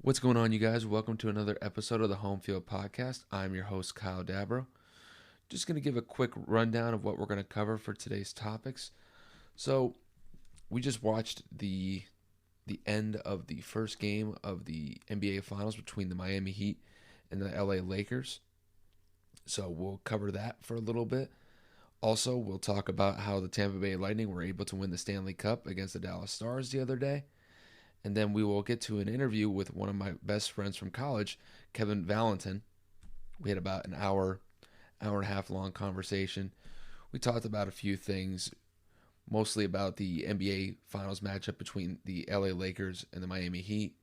What's going on, you guys? Welcome to another episode of the Home Field Podcast. I'm your host, Kyle Dabro. Just going to give a quick rundown of what we're going to cover for today's topics. So, we just watched the end of the first game of the NBA Finals between the Miami Heat and the LA Lakers. So, we'll cover that for a little bit. Also, we'll talk about how the Tampa Bay Lightning were able to win the Stanley Cup against the Dallas Stars the other day. And then we will get to an interview with one of my best friends from college, Kevin Valentin. We had about an hour and a half long conversation. We talked about a few things, mostly about the NBA Finals matchup between the LA Lakers and the Miami Heat.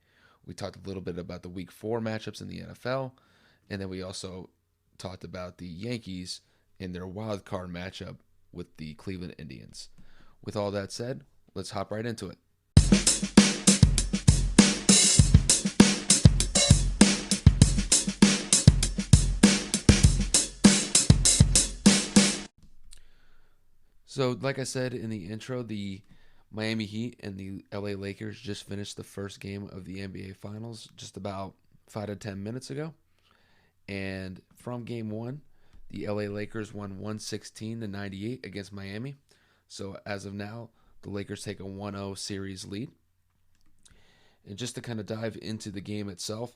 We talked a little bit about the Week 4 matchups in the NFL. And then we also talked about the Yankees in their wild card matchup with the Cleveland Indians. With all that said, let's hop right into it. So, like I said in the intro, the Miami Heat and the LA Lakers just finished the first game of the NBA Finals just about 5 to 10 minutes ago. And from game one, the LA Lakers won 116-98 against Miami. So, as of now, the Lakers take a 1-0 series lead. And just to kind of dive into the game itself,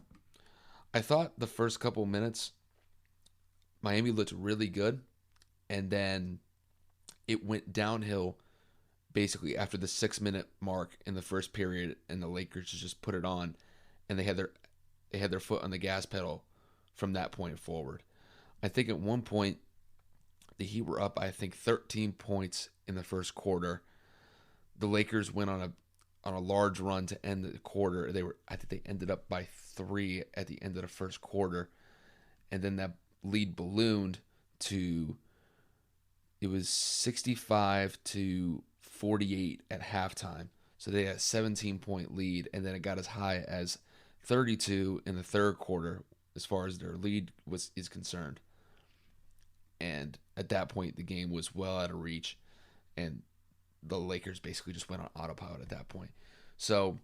I thought the first couple minutes, Miami looked really good. And then it went downhill basically after the 6-minute mark in the first period, and the Lakers just put it on, and they had their foot on the gas pedal from that point forward. I think at one point the Heat were up, I think 13 points in the first quarter. The Lakers went on a large run to end the quarter. I think they ended up by 3 at the end of the first quarter, and then that lead ballooned to, it was 65-48 at halftime. So they had a 17-point lead, and then it got as high as 32 in the third quarter as far as their lead is concerned. And at that point, the game was well out of reach, and the Lakers basically just went on autopilot at that point. So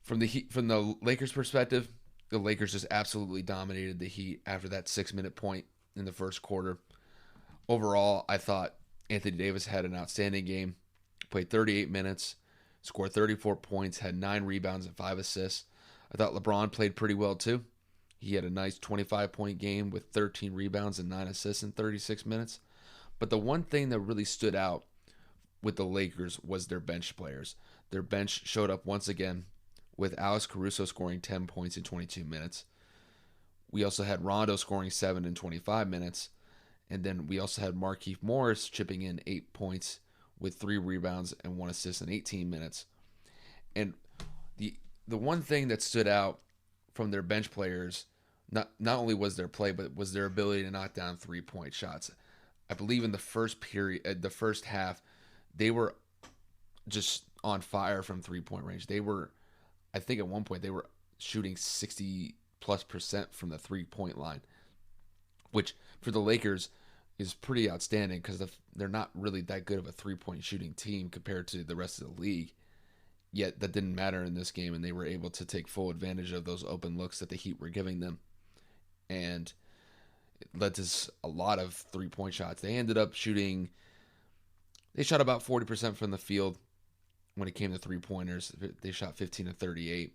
from the Lakers' perspective, the Lakers just absolutely dominated the Heat after that 6-minute point in the first quarter. Overall, I thought Anthony Davis had an outstanding game. Played 38 minutes, scored 34 points, had 9 rebounds and 5 assists. I thought LeBron played pretty well too. He had a nice 25-point game with 13 rebounds and 9 assists in 36 minutes. But the one thing that really stood out with the Lakers was their bench players. Their bench showed up once again, with Alex Caruso scoring 10 points in 22 minutes. We also had Rondo scoring 7 in 25 minutes. And then we also had Markieff Morris chipping in 8 points with 3 rebounds and 1 assist in 18 minutes. And the one thing that stood out from their bench players, not only was their play, but was their ability to knock down 3-point shots. I believe in the first half, they were just on fire from 3-point range. I think at one point they were shooting 60+% from the 3-point line, which for the Lakers is pretty outstanding because they're not really that good of a 3-point shooting team compared to the rest of the league. Yet that didn't matter in this game, and they were able to take full advantage of those open looks that the Heat were giving them. And it led to a lot of 3-point shots. They shot about 40% from the field when it came to 3-pointers. They shot 15 of 38.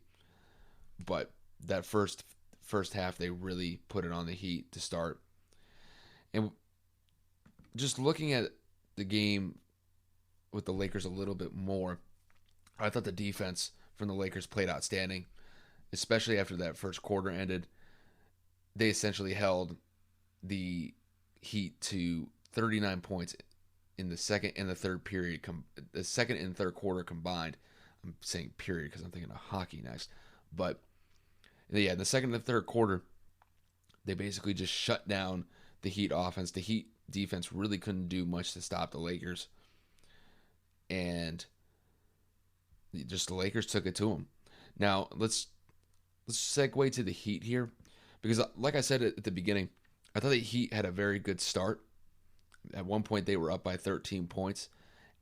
But that first half, they really put it on the Heat to start. And just looking at the game with the Lakers a little bit more, I thought the defense from the Lakers played outstanding, especially after that first quarter ended. They essentially held the Heat to 39 points in the second and the third period, the second and third quarter combined. I'm saying period because I'm thinking of hockey next. But yeah, in the second and the third quarter, they basically just shut down the Heat offense. The Heat defense really couldn't do much to stop the Lakers. And just the Lakers took it to them. Now, let's segue to the Heat here. Because like I said at the beginning, I thought the Heat had a very good start. At one point, they were up by 13 points.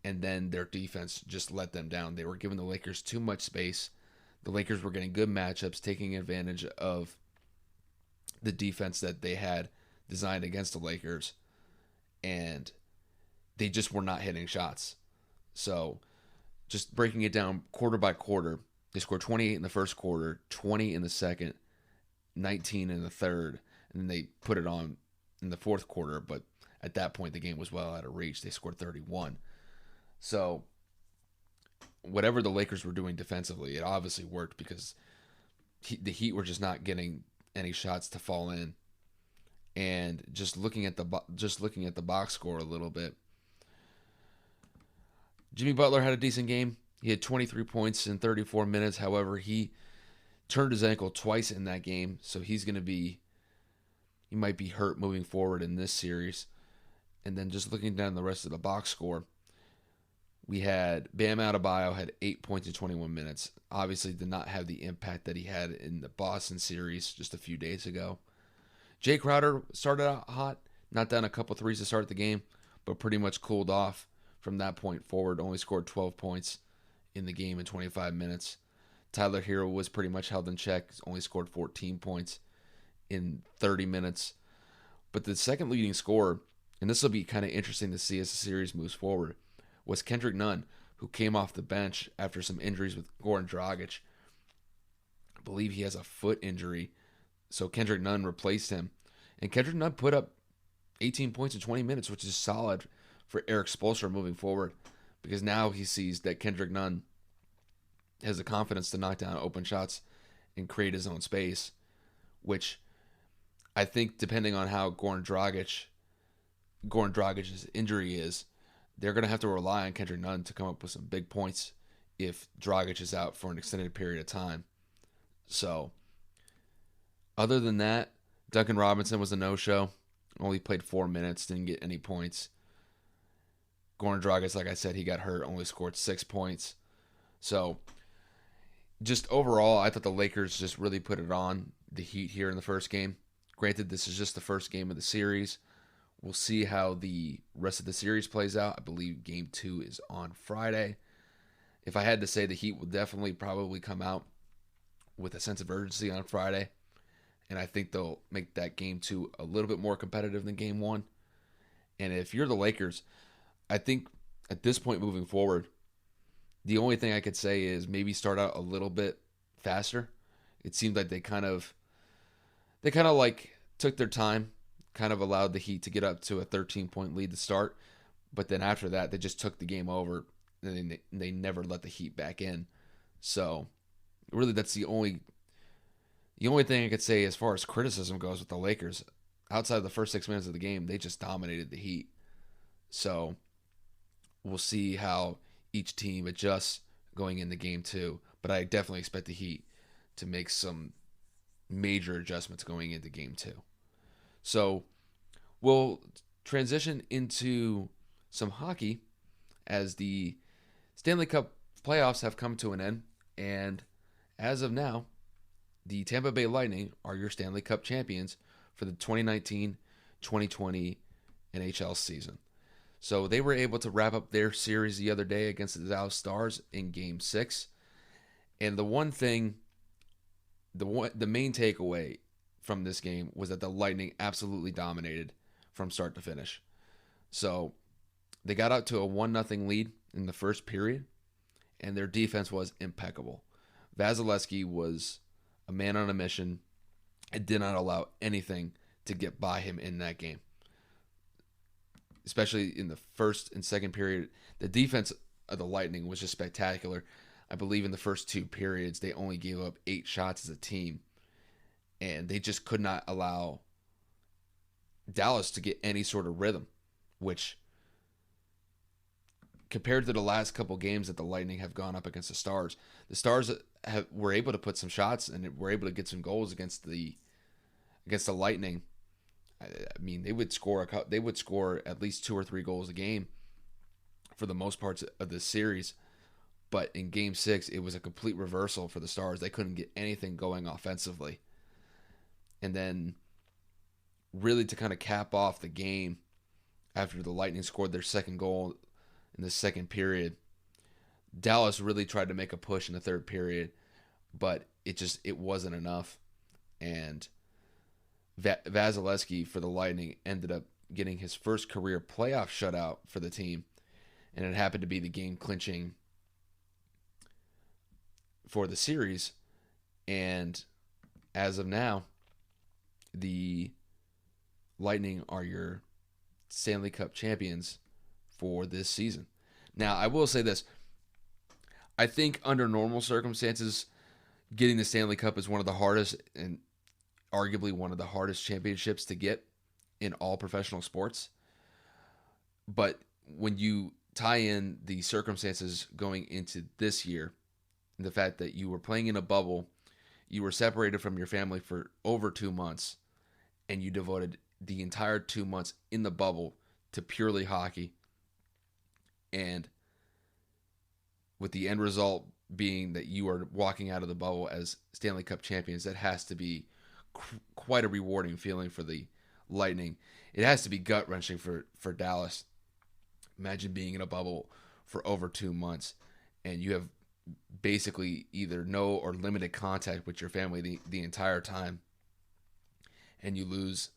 And then their defense just let them down. They were giving the Lakers too much space. the Lakers were getting good matchups, taking advantage of the defense that they had designed against the Lakers, and they just were not hitting shots. So, just breaking it down quarter by quarter, they scored 28 in the first quarter, 20 in the second, 19 in the third, and then they put it on in the fourth quarter, but at that point the game was well out of reach. They scored 31. So, whatever the Lakers were doing defensively, it obviously worked because the Heat were just not getting any shots to fall in. And just looking at the box score a little bit, Jimmy Butler had a decent game. He had 23 points in 34 minutes. However, he turned his ankle twice in that game, so he might be hurt moving forward in this series. And then just looking down the rest of the box score, we had Bam Adebayo had 8 points in 21 minutes. Obviously did not have the impact that he had in the Boston series just a few days ago. Jay Crowder started out hot, knocked down a couple threes to start the game, but pretty much cooled off from that point forward. Only scored 12 points in the game in 25 minutes. Tyler Hero was pretty much held in check, only scored 14 points in 30 minutes. But the second leading scorer, and this will be kind of interesting to see as the series moves forward, was Kendrick Nunn, who came off the bench after some injuries with Goran Dragic. I believe he has a foot injury, so Kendrick Nunn replaced him. And Kendrick Nunn put up 18 points in 20 minutes, which is solid for Eric Spoelstra moving forward, because now he sees that Kendrick Nunn has the confidence to knock down open shots and create his own space, which I think, depending on how Goran Dragic's injury is, they're going to have to rely on Kendrick Nunn to come up with some big points if Dragic is out for an extended period of time. So, other than that, Duncan Robinson was a no-show. Only played 4 minutes, didn't get any points. Goran Dragic, like I said, he got hurt, only scored 6 points. So, just overall, I thought the Lakers just really put it on the Heat here in the first game. Granted, this is just the first game of the series. We'll see how the rest of the series plays out. I believe Game 2 is on Friday. If I had to say, the Heat will definitely probably come out with a sense of urgency on Friday. And I think they'll make that Game 2 a little bit more competitive than Game 1. And if you're the Lakers, I think at this point moving forward, the only thing I could say is maybe start out a little bit faster. It seemed like they kind of like took their time, kind of allowed the Heat to get up to a 13-point lead to start. But then after that, they just took the game over, and they never let the Heat back in. So really, that's the only thing I could say as far as criticism goes with the Lakers. Outside of the first 6 minutes of the game, they just dominated the Heat. So we'll see how each team adjusts going into Game 2. But I definitely expect the Heat to make some major adjustments going into Game 2. So we'll transition into some hockey as the Stanley Cup playoffs have come to an end. And as of now, the Tampa Bay Lightning are your Stanley Cup champions for the 2019-2020 NHL season. So they were able to wrap up their series the other day against the Dallas Stars in Game 6. And the main takeaway from this game was that the Lightning absolutely dominated from start to finish. So they got out to a 1-0 lead in the first period, and their defense was impeccable. Vasilevsky was a man on a mission and did not allow anything to get by him in that game. Especially in the first and second period, the defense of the Lightning was just spectacular. I believe in the first 2 periods, they only gave up 8 shots as a team. And they just could not allow Dallas to get any sort of rhythm, which, compared to the last couple games that the Lightning have gone up against the Stars were able to put some shots and were able to get some goals against the Lightning. I mean, they would score at least 2 or 3 goals a game for the most parts of this series. But in Game 6, it was a complete reversal for the Stars. They couldn't get anything going offensively. And then, really to kind of cap off the game, after the Lightning scored their second goal in the second period, Dallas really tried to make a push in the third period, but it wasn't enough. And Vasilevsky for the Lightning ended up getting his first career playoff shutout for the team, and it happened to be the game clinching for the series. And as of now, the Lightning are your Stanley Cup champions for this season. Now, I will say this. I think under normal circumstances, getting the Stanley Cup is one of the hardest and arguably one of the hardest championships to get in all professional sports. But when you tie in the circumstances going into this year, the fact that you were playing in a bubble, you were separated from your family for over 2 months, and you devoted the entire 2 months in the bubble to purely hockey, and with the end result being that you are walking out of the bubble as Stanley Cup champions, that has to be quite a rewarding feeling for the Lightning. It has to be gut-wrenching for Dallas. Imagine being in a bubble for over 2 months, and you have basically either no or limited contact with your family the entire time, and you lose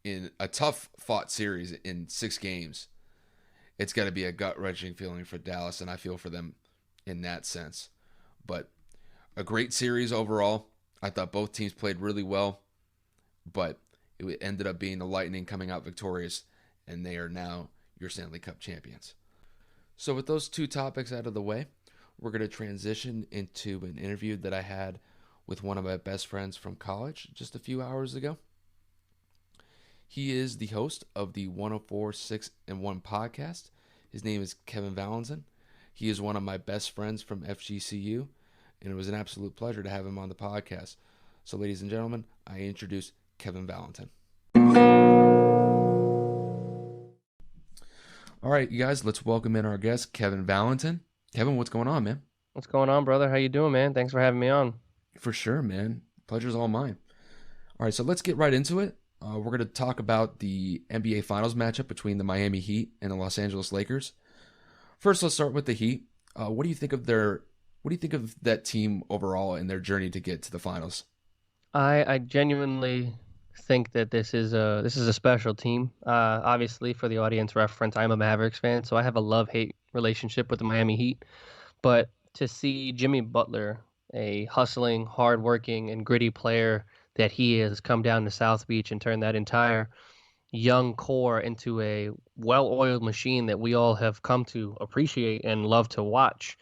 in a tough-fought series in 6 games. It's got to be a gut-wrenching feeling for Dallas, and I feel for them in that sense. But a great series overall. I thought both teams played really well, but it ended up being the Lightning coming out victorious, and they are now your Stanley Cup champions. So with those 2 topics out of the way, we're going to transition into an interview that I had with one of my best friends from college just a few hours ago. He is the host of the 104.6 and 1 podcast. His name is Kevin Valentin. He is one of my best friends from FGCU, and it was an absolute pleasure to have him on the podcast. So, ladies and gentlemen, I introduce Kevin Valentin. All right, you guys, let's welcome in our guest, Kevin Valentin. Kevin, what's going on, man? What's going on, brother? How you doing, man? Thanks for having me on. For sure, man. Pleasure's all mine. All right, so let's get right into it. We're going to talk about the NBA Finals matchup between the Miami Heat and the Los Angeles Lakers. First, let's start with the Heat. What do you think of that team overall and their journey to get to the finals? I genuinely think that this is a special team. Obviously, for the audience reference, I'm a Mavericks fan, so I have a love-hate relationship with the Miami Heat. But to see Jimmy Butler, a hustling, hardworking, and gritty player that he is, come down to South Beach and turn that entire young core into a well-oiled machine that we all have come to appreciate and love to watch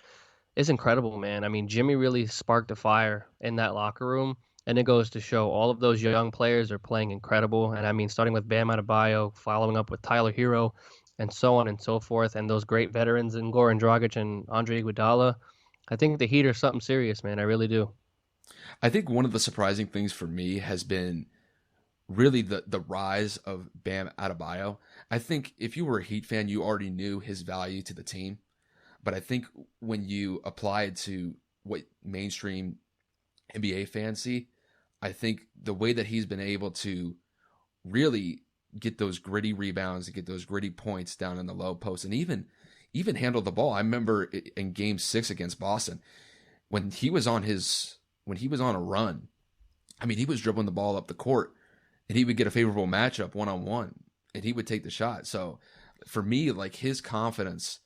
is incredible, man. I mean, Jimmy really sparked a fire in that locker room, and it goes to show all of those young players are playing incredible. And I mean, starting with Bam Adebayo, following up with Tyler Hero, and so on and so forth, and those great veterans in Goran Dragic and Andre Iguodala. I think the Heat are something serious, man. I really do. I think one of the surprising things for me has been really the rise of Bam Adebayo. I think if you were a Heat fan, you already knew his value to the team. But I think when you apply it to what mainstream NBA fans see, I think the way that he's been able to really get those gritty rebounds, to get those gritty points down in the low post, and even handle the ball. I remember in Game 6 against Boston, when he was on a run, I mean, he was dribbling the ball up the court, and he would get a favorable matchup one-on-one, and he would take the shot. So for me, like, his confidence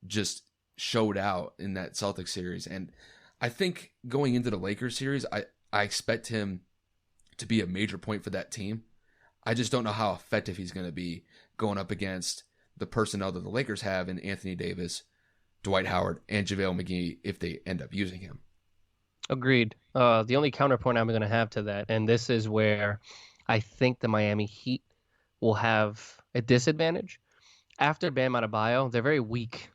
just showed out in that Celtics series. And I think going into the Lakers series, I expect him to be a major point for that team. I just don't know how effective he's going to be going up against the personnel that the Lakers have in Anthony Davis, Dwight Howard, and JaVale McGee if they end up using him. Agreed. The only counterpoint I'm going to have to that, and this is where I think the Miami Heat will have a disadvantage. After Bam Adebayo, they're very weak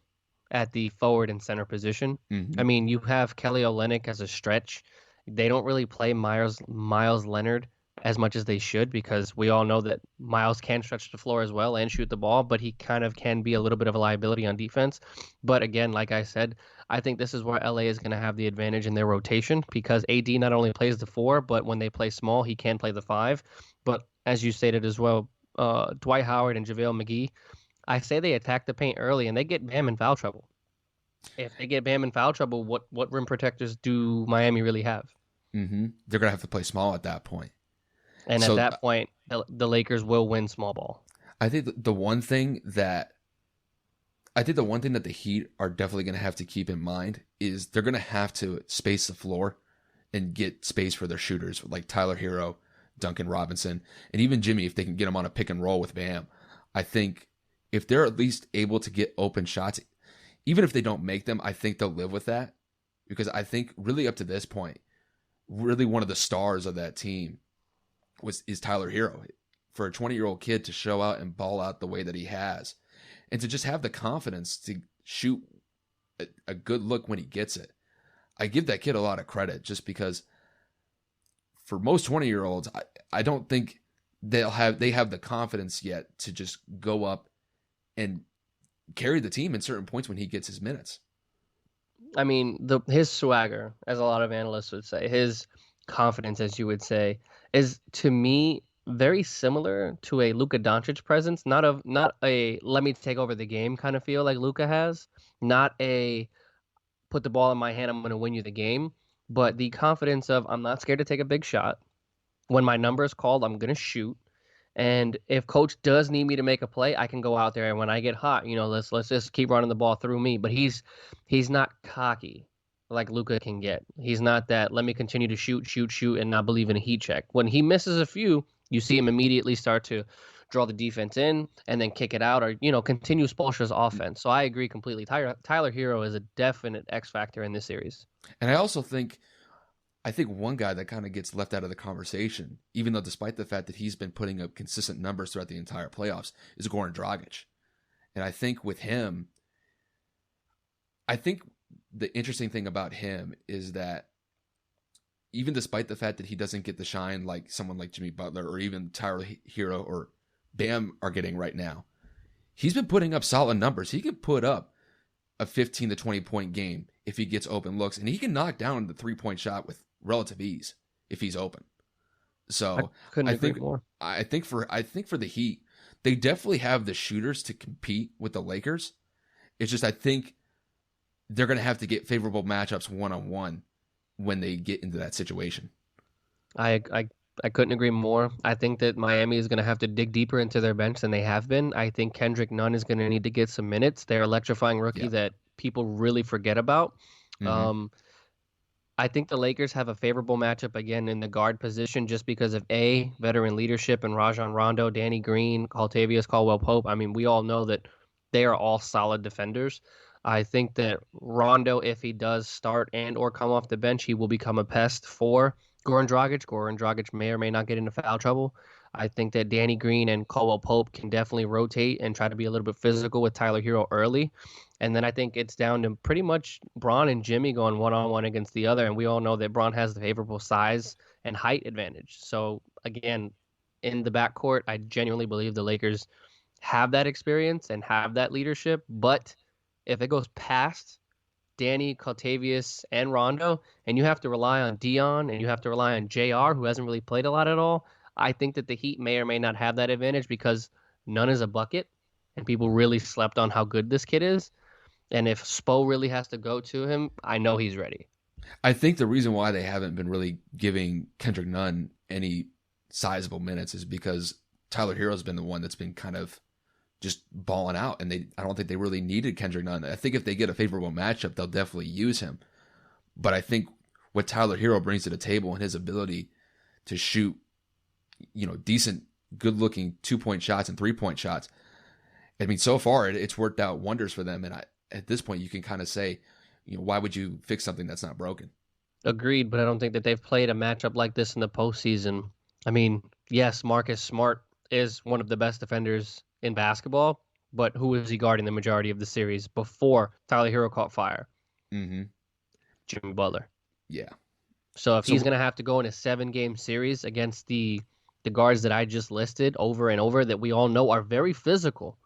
at the forward and center position. Mm-hmm. I mean, you have Kelly Olynyk as a stretch. They don't really play Miles Leonard as much as they should, because we all know that Miles can stretch the floor as well and shoot the ball, but he kind of can be a little bit of a liability on defense. But again, like I said, I think this is where LA is going to have the advantage in their rotation, because AD not only plays the 4, but when they play small, he can play the 5. But as you stated as well, Dwight Howard and JaVale McGee, I say they attack the paint early and they get Bam in foul trouble. If they get Bam in foul trouble, what rim protectors do Miami really have? They're gonna have to play small at that point. And at So that point, the Lakers will win small ball. I think the one thing that the Heat are definitely going to have to keep in mind is they're going to have to space the floor and get space for their shooters like Tyler Hero, Duncan Robinson, and even Jimmy if they can get them on a pick and roll with Bam. I think if they're at least able to get open shots, even if they don't make them, I think they'll live with that because I think really up to this point, really one of the stars of that team is Tyler Hero. For a 20-year-old kid to show out and ball out the way that he has, and to just have the confidence to shoot a good look when he gets it. I give that kid a lot of credit just because for most 20-year-olds, I don't think they have the confidence yet to just go up and carry the team in certain points when he gets his minutes. I mean, his swagger, as a lot of analysts would say, his confidence, as you would say, is to me very similar to a Luka Doncic presence. Not a let me take over the game kind of feel like Luka has. Not a put the ball in my hand, I'm going to win you the game. But the confidence of I'm not scared to take a big shot. When my number is called, I'm going to shoot. And if coach does need me to make a play, I can go out there. And when I get hot, let's just keep running the ball through me. But he's not cocky like Luka can get. He's not that. Let me continue to shoot, and not believe in a heat check. When he misses a few, you see him immediately start to draw the defense in and then kick it out, or continue Spoelstra's offense. So I agree completely. Tyler Hero is a definite X factor in this series. And I think one guy that kind of gets left out of the conversation, even though despite the fact that he's been putting up consistent numbers throughout the entire playoffs, is Goran Dragic. And I think with him, the interesting thing about him is that even despite the fact that he doesn't get the shine like someone like Jimmy Butler or even Tyler Hero or Bam are getting right now, he's been putting up solid numbers. He can put up a 15 to 20 point game if he gets open looks, and he can knock down the 3-point shot with relative ease if he's open. So I think more. I think for the Heat, they definitely have the shooters to compete with the Lakers. It's just I think they're going to have to get favorable matchups one-on-one when they get into that situation. I couldn't agree more. I think that Miami is going to have to dig deeper into their bench than they have been. I think Kendrick Nunn is going to need to get some minutes. They're electrifying rookie that people really forget about. Mm-hmm. I think the Lakers have a favorable matchup again in the guard position just because of veteran leadership and Rajon Rondo, Danny Green, Kentavious Caldwell-Pope. I mean, we all know that they are all solid defenders. I think that Rondo, if he does start and or come off the bench, he will become a pest for Goran Dragic. Goran Dragic may or may not get into foul trouble. I think that Danny Green and Caldwell-Pope can definitely rotate and try to be a little bit physical with Tyler Hero early. And then I think it's down to pretty much Bron and Jimmy going one-on-one against the other. And we all know that Bron has the favorable size and height advantage. So, again, in the backcourt, I genuinely believe the Lakers have that experience and have that leadership. But if it goes past Danny, Kentavious, and Rondo, and you have to rely on Dion and you have to rely on JR, who hasn't really played a lot at all, I think that the Heat may or may not have that advantage because Nunn is a bucket, and people really slept on how good this kid is. And if Spo really has to go to him, I know he's ready. I think the reason why they haven't been really giving Kendrick Nunn any sizable minutes is because Tyler Hero's been the one that's been kind of just balling out, and I don't think they really needed Kendrick Nunn. I think if they get a favorable matchup, they'll definitely use him. But I think what Tyler Hero brings to the table and his ability to shoot, decent, good-looking 2-point shots and 3-point shots, I mean, so far it's worked out wonders for them. And at this point, you can kind of say, why would you fix something that's not broken? Agreed, but I don't think that they've played a matchup like this in the postseason. I mean, yes, Marcus Smart is one of the best defenders in basketball, but who was he guarding the majority of the series before Tyler Hero caught fire? Mm-hmm. Jimmy Butler. Yeah. So if he's going to have to go in a 7-game series against the guards that I just listed over and over that we all know are very physical,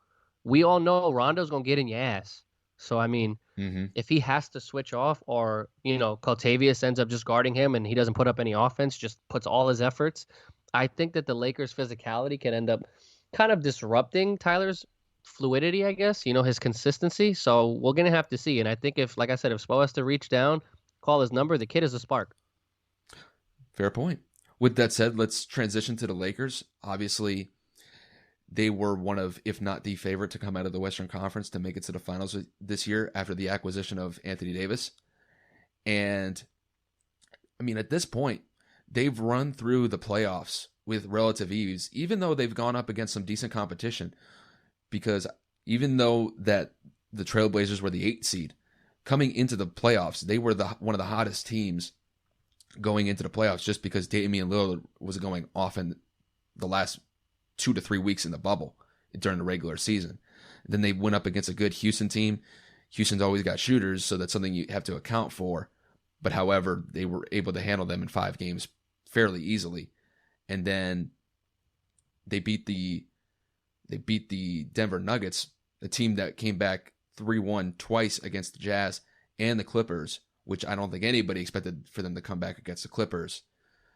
we all know Rondo's going to get in your ass. So, I mean, if he has to switch off or, Kentavious ends up just guarding him and he doesn't put up any offense, just puts all his efforts, I think that the Lakers' physicality can end up kind of disrupting Tyler's fluidity, I guess, his consistency. So we're going to have to see. And I think if, like I said, if Spo has to reach down, call his number, the kid is a spark. Fair point. With that said, let's transition to the Lakers. Obviously, they were one of, if not the favorite, to come out of the Western Conference to make it to the finals this year after the acquisition of Anthony Davis. And, I mean, at this point, they've run through the playoffs with relative ease, even though they've gone up against some decent competition. Because even though that the Trailblazers were the 8th seed, coming into the playoffs, they were one of the hottest teams going into the playoffs just because Damian Lillard was going off in the last 2 to 3 weeks in the bubble during the regular season. Then they went up against a good Houston team. Houston's always got shooters, so that's something you have to account for. But however, they were able to handle them in 5 games fairly easily. And then they beat the Denver Nuggets, a team that came back 3-1 twice against the Jazz and the Clippers, which I don't think anybody expected for them to come back against the Clippers.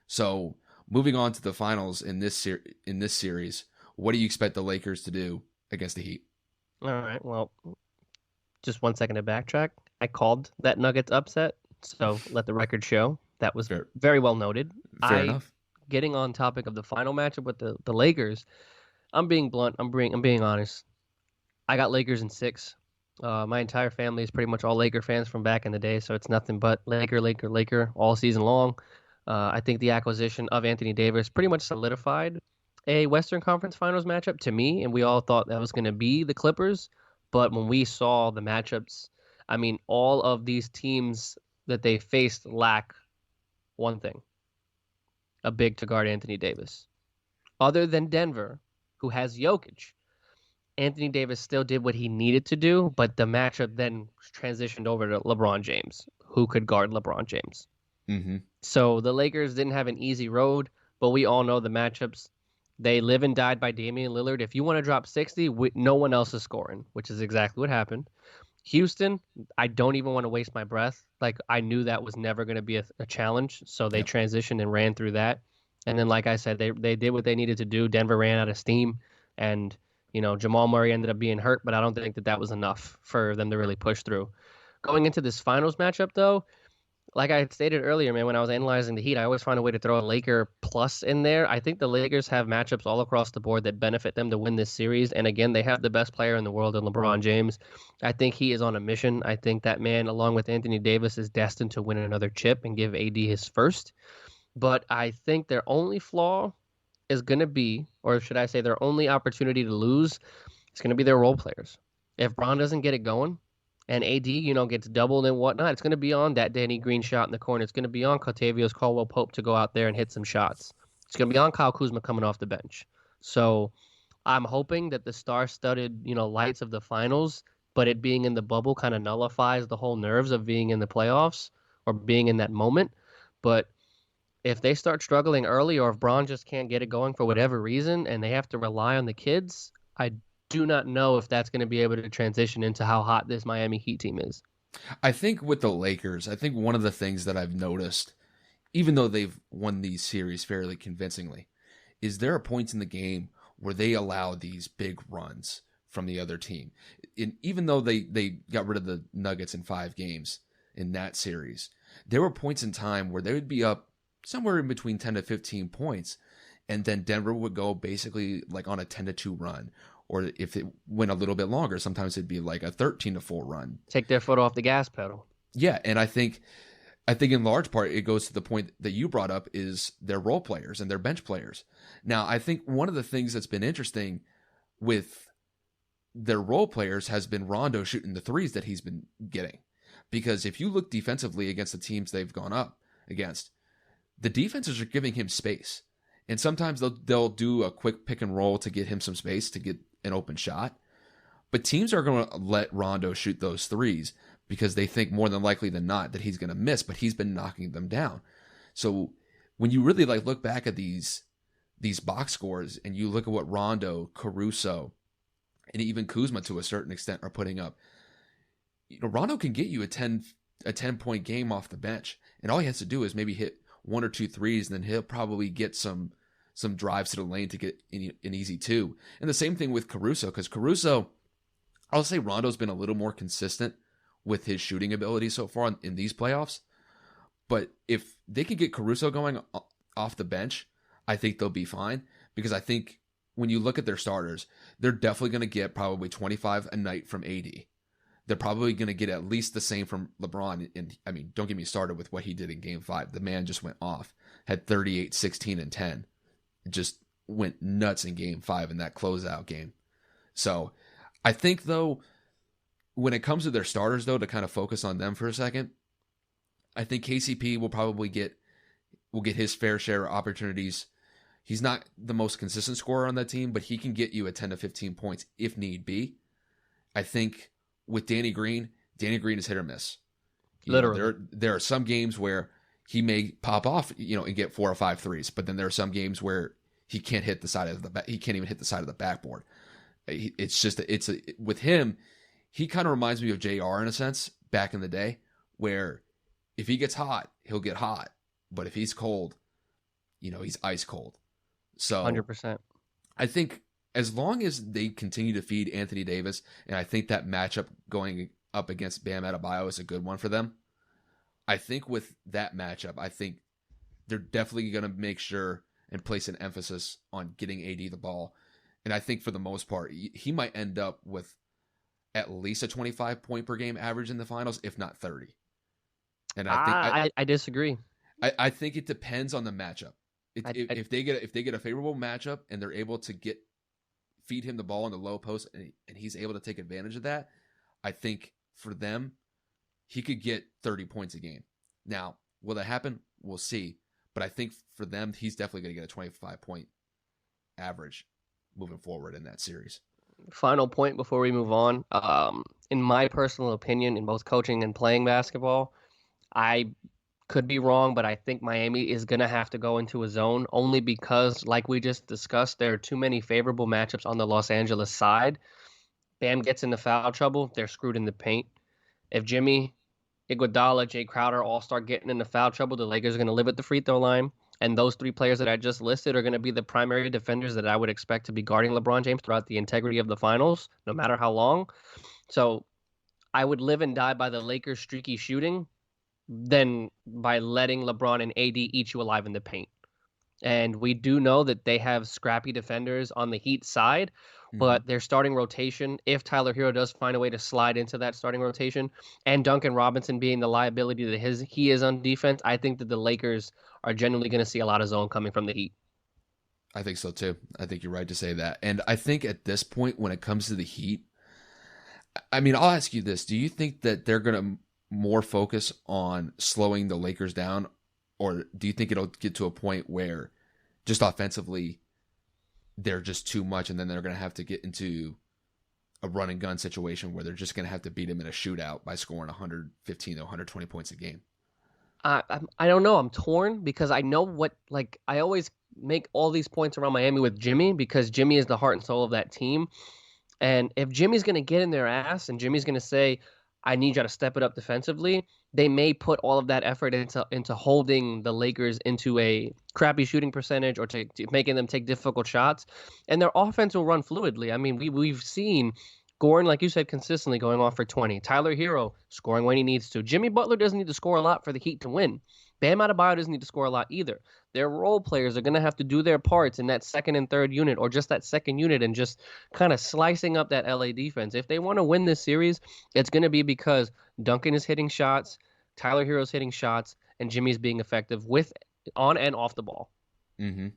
So moving on to the finals in this series, what do you expect the Lakers to do against the Heat? All right. Well, just 1 second to backtrack. I called that Nuggets upset, so let the record show. That was very well noted. Fair enough. Getting on topic of the final matchup with the Lakers, I'm being blunt. I'm being honest. I got Lakers in 6. My entire family is pretty much all Laker fans from back in the day, so it's nothing but Laker all season long. I think the acquisition of Anthony Davis pretty much solidified a Western Conference Finals matchup to me, and we all thought that was going to be the Clippers. But when we saw the matchups, I mean, all of these teams that they faced lack one thing: a big to guard Anthony Davis. Other than Denver, who has Jokic, Anthony Davis still did what he needed to do, but the matchup then transitioned over to LeBron James, who could guard LeBron James. Mm-hmm. So the Lakers didn't have an easy road, but we all know the matchups. They live and died by Damian Lillard. If you want to drop 60, no one else is scoring, which is exactly what happened. Houston, I don't even want to waste my breath. Like, I knew that was never going to be a challenge, so they transitioned and ran through that. And then, like I said, they did what they needed to do. Denver ran out of steam, and Jamal Murray ended up being hurt, but I don't think that was enough for them to really push through. Going into this finals matchup, though, like I stated earlier, man, when I was analyzing the Heat, I always find a way to throw a Laker plus in there. I think the Lakers have matchups all across the board that benefit them to win this series. And again, they have the best player in the world in LeBron James. I think he is on a mission. I think that man, along with Anthony Davis, is destined to win another chip and give AD his first. But I think their only flaw is going to be, or should I say their only opportunity to lose, is going to be their role players. If Bron doesn't get it going, and AD, gets doubled and whatnot, it's going to be on that Danny Green shot in the corner. It's going to be on Kentavious Caldwell-Pope to go out there and hit some shots. It's going to be on Kyle Kuzma coming off the bench. So I'm hoping that the star-studded, lights of the finals, but it being in the bubble kind of nullifies the whole nerves of being in the playoffs or being in that moment. But if they start struggling early, or if Bron just can't get it going for whatever reason and they have to rely on the kids, I do not know if that's going to be able to transition into how hot this Miami Heat team is. I think with the Lakers, I think one of the things that I've noticed, even though they've won these series fairly convincingly, is there are points in the game where they allow these big runs from the other team. Even though they got rid of the Nuggets in 5 games in that series, there were points in time where they would be up somewhere in between 10 to 15 points, and then Denver would go basically like on a 10-2 run. Or if it went a little bit longer, sometimes it'd be like a 13-4 run. Take their foot off the gas pedal. Yeah, and I think in large part it goes to the point that you brought up is their role players and their bench players. Now, I think one of the things that's been interesting with their role players has been Rondo shooting the threes that he's been getting. Because if you look defensively against the teams they've gone up against, the defenses are giving him space. And sometimes they'll do a quick pick and roll to get him some space to get an open shot. But teams are going to let Rondo shoot those threes because they think more than likely than not that he's going to miss, but he's been knocking them down. So when you really look back at these box scores and you look at what Rondo, Caruso, and even Kuzma to a certain extent are putting up, Rondo can get you a 10-point game off the bench. And all he has to do is maybe hit 1 or 2 threes, and then he'll probably get some drives to the lane to get an easy 2. And the same thing with Caruso, because Caruso, I'll say Rondo's been a little more consistent with his shooting ability so far in these playoffs. But if they can get Caruso going off the bench, I think they'll be fine. Because I think when you look at their starters, they're definitely going to get probably 25 a night from AD. They're probably going to get at least the same from LeBron. And I mean, don't get me started with what he did in game 5. The man just went off, had 38, 16, and 10. Just went nuts in game 5 in that closeout game. So I think, though, when it comes to their starters, though, to kind of focus on them for a second, I think KCP will probably get his fair share of opportunities. He's not the most consistent scorer on that team, but he can get you a 10 to 15 points if need be. I think with Danny Green is hit or miss. Literally. There are some games where he may pop off, and get 4 or 5 threes, but then there are some games where he can't hit the side of he can't even hit the side of the backboard. With him, he kind of reminds me of JR in a sense back in the day, where if he gets hot, he'll get hot, but if he's cold, he's ice cold. So 100%. I think as long as they continue to feed Anthony Davis, and I think that matchup going up against Bam Adebayo is a good one for them. I think with that matchup, I think they're definitely going to make sure and place an emphasis on getting AD the ball. And I think for the most part, he might end up with at least a 25 point per game average in the finals, if not 30. And I disagree. I think it depends on the matchup. If they get a favorable matchup and they're able to feed him the ball in the low post and he's able to take advantage of that, I think for them, he could get 30 points a game. Now, will that happen? We'll see. But I think for them, he's definitely going to get a 25 point average moving forward in that series. Final point before we move on. In my personal opinion, in both coaching and playing basketball, I could be wrong, but I think Miami is going to have to go into a zone only because, like we just discussed, there are too many favorable matchups on the Los Angeles side. Bam gets into foul trouble, they're screwed in the paint. If Jimmy, Iguodala, Jay Crowder all start getting into foul trouble, the Lakers are going to live at the free throw line. And those 3 players that I just listed are going to be the primary defenders that I would expect to be guarding LeBron James throughout the integrity of the finals, no matter how long. So I would live and die by the Lakers' streaky shooting than by letting LeBron and AD eat you alive in the paint. And we do know that they have scrappy defenders on the Heat side, but their starting rotation, if Tyler Hero does find a way to slide into that starting rotation, and Duncan Robinson being the liability that he is on defense, I think that the Lakers are genuinely going to see a lot of zone coming from the Heat. I think so too. I think you're right to say that. And I think at this point, when it comes to the Heat, I mean, I'll ask you this. Do you think that they're going to more focus on slowing the Lakers down, or do you think it'll get to a point where just offensively they're just too much and then they're going to have to get into a run and gun situation where they're just going to have to beat them in a shootout by scoring 115 to 120 points a game? I don't know. I'm torn because I know I always make all these points around Miami with Jimmy because Jimmy is the heart and soul of that team. And if Jimmy's going to get in their ass and Jimmy's going to say, I need you to step it up defensively, they may put all of that effort into holding the Lakers into a crappy shooting percentage or to making them take difficult shots. And their offense will run fluidly. I mean, we've seen Gordon, like you said, consistently going off for 20. Tyler Hero scoring when he needs to. Jimmy Butler doesn't need to score a lot for the Heat to win. Bam Adebayo doesn't need to score a lot either. Their role players are going to have to do their parts in that second and third unit or just that second unit and just kind of slicing up that LA defense. If they want to win this series, it's going to be because Duncan is hitting shots, Tyler Hero's hitting shots, and Jimmy's being effective on and off the ball. Mm-hmm.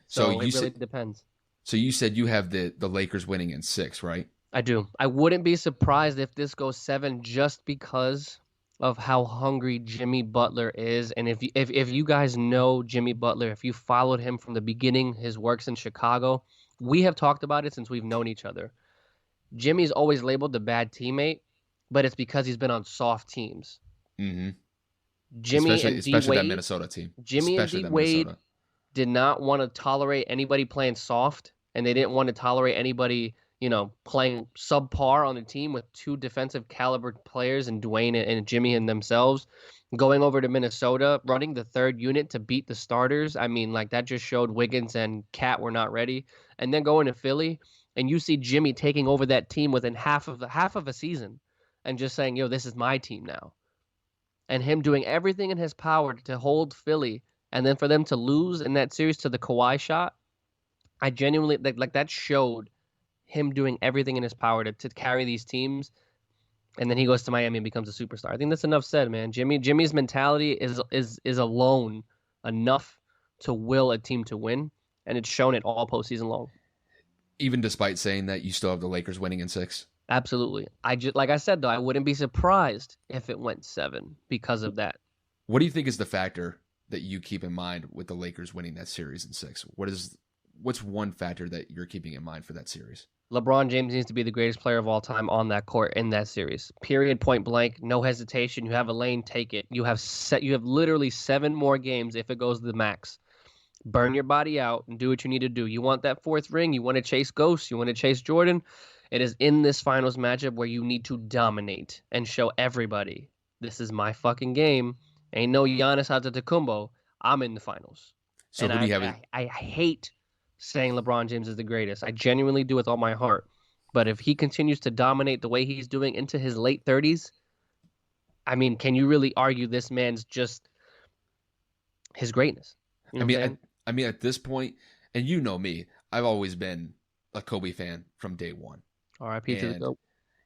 So it really depends. So you said you have the Lakers winning in 6, right? I do. I wouldn't be surprised if this goes 7 just because of how hungry Jimmy Butler is. And if you guys know Jimmy Butler, if you followed him from the beginning, his works in Chicago, we have talked about it since we've known each other. Jimmy's always labeled the bad teammate, but it's because he's been on soft teams. Mm-hmm. Especially that Minnesota team. Jimmy and D Wade did not want to tolerate anybody playing soft, and they didn't want to tolerate anybody playing subpar on the team with 2 defensive caliber players and Dwayne and Jimmy and themselves. Going over to Minnesota, running the third unit to beat the starters. I mean, that just showed Wiggins and Cat were not ready. And then going to Philly, and you see Jimmy taking over that team within half of a season and just saying, yo, this is my team now. And him doing everything in his power to hold Philly, and then for them to lose in that series to the Kawhi shot, I genuinely like that showed him doing everything in his power to carry these teams, and then he goes to Miami and becomes a superstar. I think that's enough said, man. Jimmy's mentality is alone enough to will a team to win, and it's shown it all postseason long. Even despite saying that you still have the Lakers winning in 6? Absolutely. Like I said though, I wouldn't be surprised if it went 7 because of that. What do you think is the factor that you keep in mind with the Lakers winning that series in 6? What's one factor that you're keeping in mind for that series? LeBron James needs to be the greatest player of all time on that court in that series. Period, point blank, no hesitation. You have a lane, take it. You have literally 7 more games if it goes to the max. Burn your body out and do what you need to do. You want that 4th ring, you want to chase ghosts, you want to chase Jordan. It is in this finals matchup where you need to dominate and show everybody, this is my fucking game. Ain't no Giannis Antetokounmpo. I'm in the finals. So and who do you have? I hate saying LeBron James is the greatest. I genuinely do with all my heart. But if he continues to dominate the way he's doing into his late 30s, I mean, can you really argue this man's just his greatness? You know I mean, at this point, and you know me, I've always been a Kobe fan from day one. R.I.P. to the GOAT.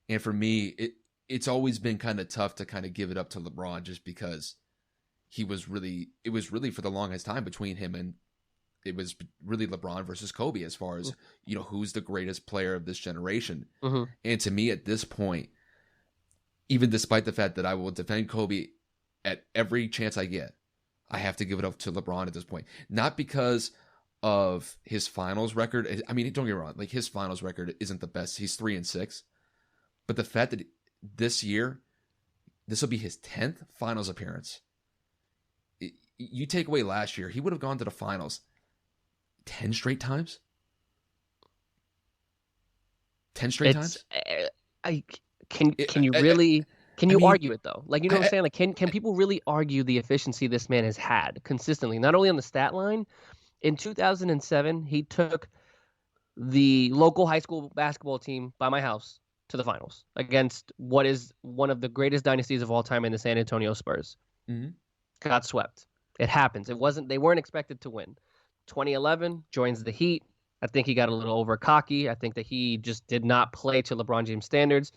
And for me, it's always been kind of tough to kind of give it up to LeBron just because it was really for the longest time between him and it was really LeBron versus Kobe as far as, who's the greatest player of this generation. Mm-hmm. And to me at this point, even despite the fact that I will defend Kobe at every chance I get, I have to give it up to LeBron at this point. Not because of his finals record. I mean, don't get me wrong. Like, his finals record isn't the best. He's 3-6. But the fact that this year, this will be his 10th finals appearance. You take away last year, he would have gone to the finals 10 straight times? 10 straight times? Can you argue it though? Like, you know what I'm saying? Like, can people really argue the efficiency this man has had consistently? Not only on the stat line, in 2007, he took the local high school basketball team by my house to the finals against what is one of the greatest dynasties of all time in the San Antonio Spurs. Mm-hmm. Got swept. It happens. They weren't expected to win. 2011, joins the Heat. I think he got a little over cocky. I think that he just did not play to LeBron James standards.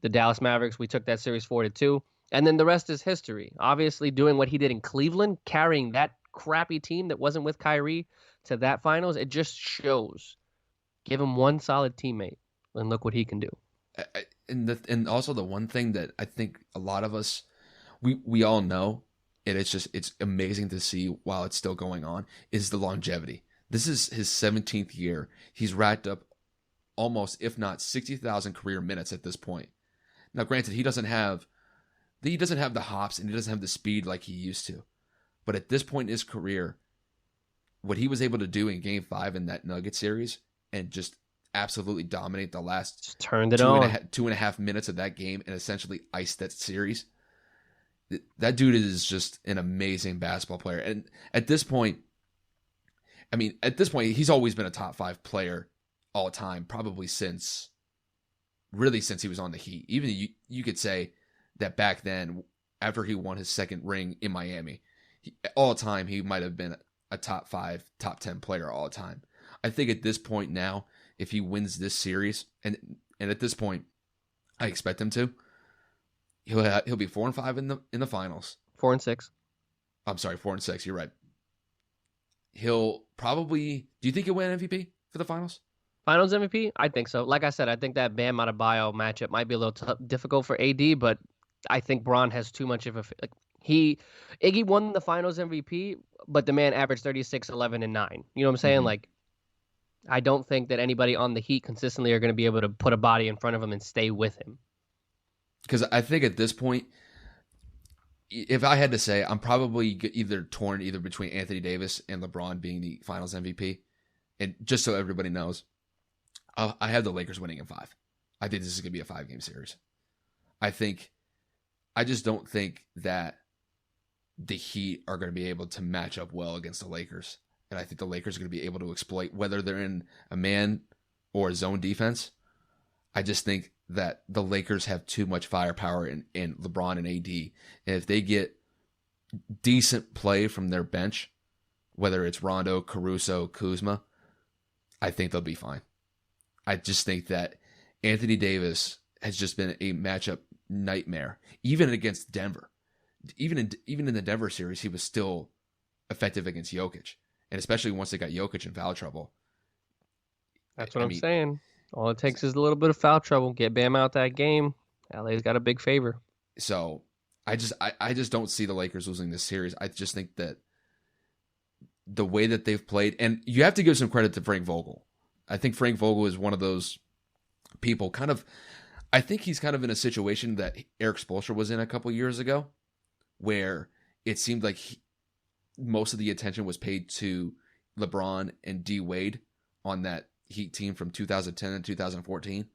The Dallas Mavericks, we took that series 4-2. And then the rest is history. Obviously, doing what he did in Cleveland, carrying that crappy team that wasn't with Kyrie to that finals, it just shows. Give him one solid teammate, and look what he can do. And also the one thing that I think a lot of us, we all know, and it's amazing to see while it's still going on, is the longevity. This is his 17th year. He's racked up almost, if not 60,000 career minutes at this point. Now, granted, he doesn't have the hops and he doesn't have the speed like he used to. But at this point in his career, what he was able to do in Game 5 in that Nuggets series and just absolutely dominate the last just turned it on. 2.5 minutes of that game and essentially ice that series. That dude is just an amazing basketball player. And at this point, he's always been a top 5 player all time, probably since he was on the Heat. Even you could say that back then, after he won his second ring in Miami, all time he might have been a top 5, top 10 player all time. I think at this point now, if he wins this series, and at this point, I expect him to, he'll be 4-5 in the finals. 4-6. I'm sorry, 4-6. You're right. He'll probably. Do you think he'll win MVP for the finals? Finals MVP? I think so. Like I said, I think that Bam Adebayo matchup might be a little difficult for AD, but I think Bron has too much of a. Iggy won the Finals MVP, but the man averaged 36, 11, and 9. You know what I'm saying? Mm-hmm. Like, I don't think that anybody on the Heat consistently are going to be able to put a body in front of him and stay with him. Because I think at this point, if I had to say, I'm probably torn between Anthony Davis and LeBron being the Finals MVP. And just so everybody knows, I have the Lakers winning in 5. I think this is going to be a 5-game series. I just don't think that the Heat are going to be able to match up well against the Lakers. And I think the Lakers are going to be able to exploit, whether they're in a man or zone defense. I just think that the Lakers have too much firepower in LeBron and AD. And if they get decent play from their bench, whether it's Rondo, Caruso, Kuzma, I think they'll be fine. I just think that Anthony Davis has just been a matchup nightmare, even against Denver. Even in the Denver series, he was still effective against Jokic, and especially once they got Jokic in foul trouble. That's what I'm saying. All it takes is a little bit of foul trouble. Get Bam out that game. LA's got a big favor. So I just don't see the Lakers losing this series. I just think that the way that they've played, and you have to give some credit to Frank Vogel. I think Frank Vogel is one of those people I think he's kind of in a situation that Eric Spoelstra was in a couple years ago, where it seemed like most of the attention was paid to LeBron and D Wade on that Heat team from 2010 and 2014.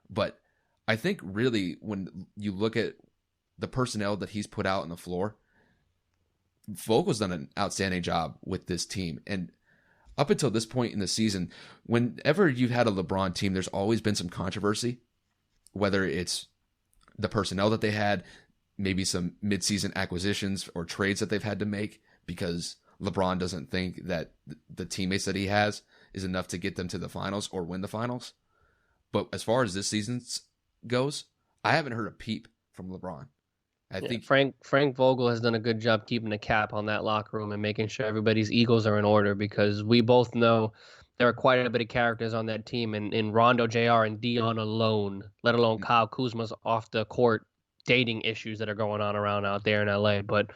But I think really when you look at the personnel that he's put out on the floor, Vogel's done an outstanding job with this team. And up until this point in the season, whenever you've had a LeBron team, there's always been some controversy, whether it's the personnel that they had, maybe some midseason acquisitions or trades that they've had to make because LeBron doesn't think that the teammates that he has is enough to get them to the finals or win the finals. But as far as this season goes, I haven't heard a peep from LeBron. I think Frank Vogel has done a good job keeping the cap on that locker room and making sure everybody's egos are in order, because we both know there are quite a bit of characters on that team, and in Rondo, JR, and Dion alone, let alone Kyle Kuzma's off the court dating issues that are going on around out there in LA, but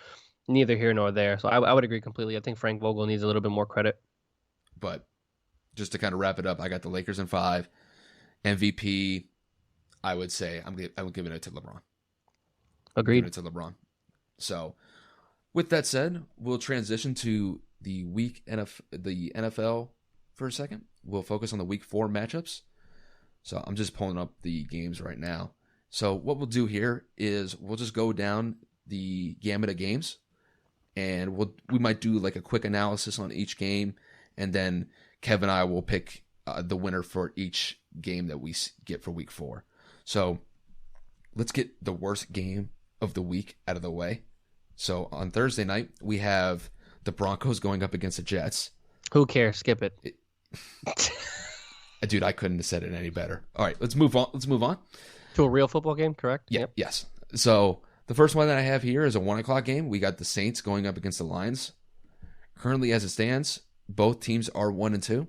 neither here nor there. So I would agree completely. I think Frank Vogel needs a little bit more credit. But just to kind of wrap it up, I got the Lakers in 5. MVP, I would say I'm giving it to LeBron. Agreed. Giving it to LeBron. So, with that said, we'll transition to the NFL for a second. We'll focus on the Week 4 matchups. So, I'm just pulling up the games right now. So, what we'll do here is we'll just go down the gamut of games, and we might do like a quick analysis on each game, and then Kevin and I will pick the winner for each game that we get for Week 4. So, let's get the worst game of the week out of the way. So on Thursday night, we have the Broncos going up against the Jets. Who cares? Skip it. Dude, I couldn't have said it any better. All right, let's move on. To a real football game, correct? Yeah, yep. Yes. So the first one that I have here is a 1:00 game. We got the Saints going up against the Lions. Currently, as it stands, both teams are 1-2.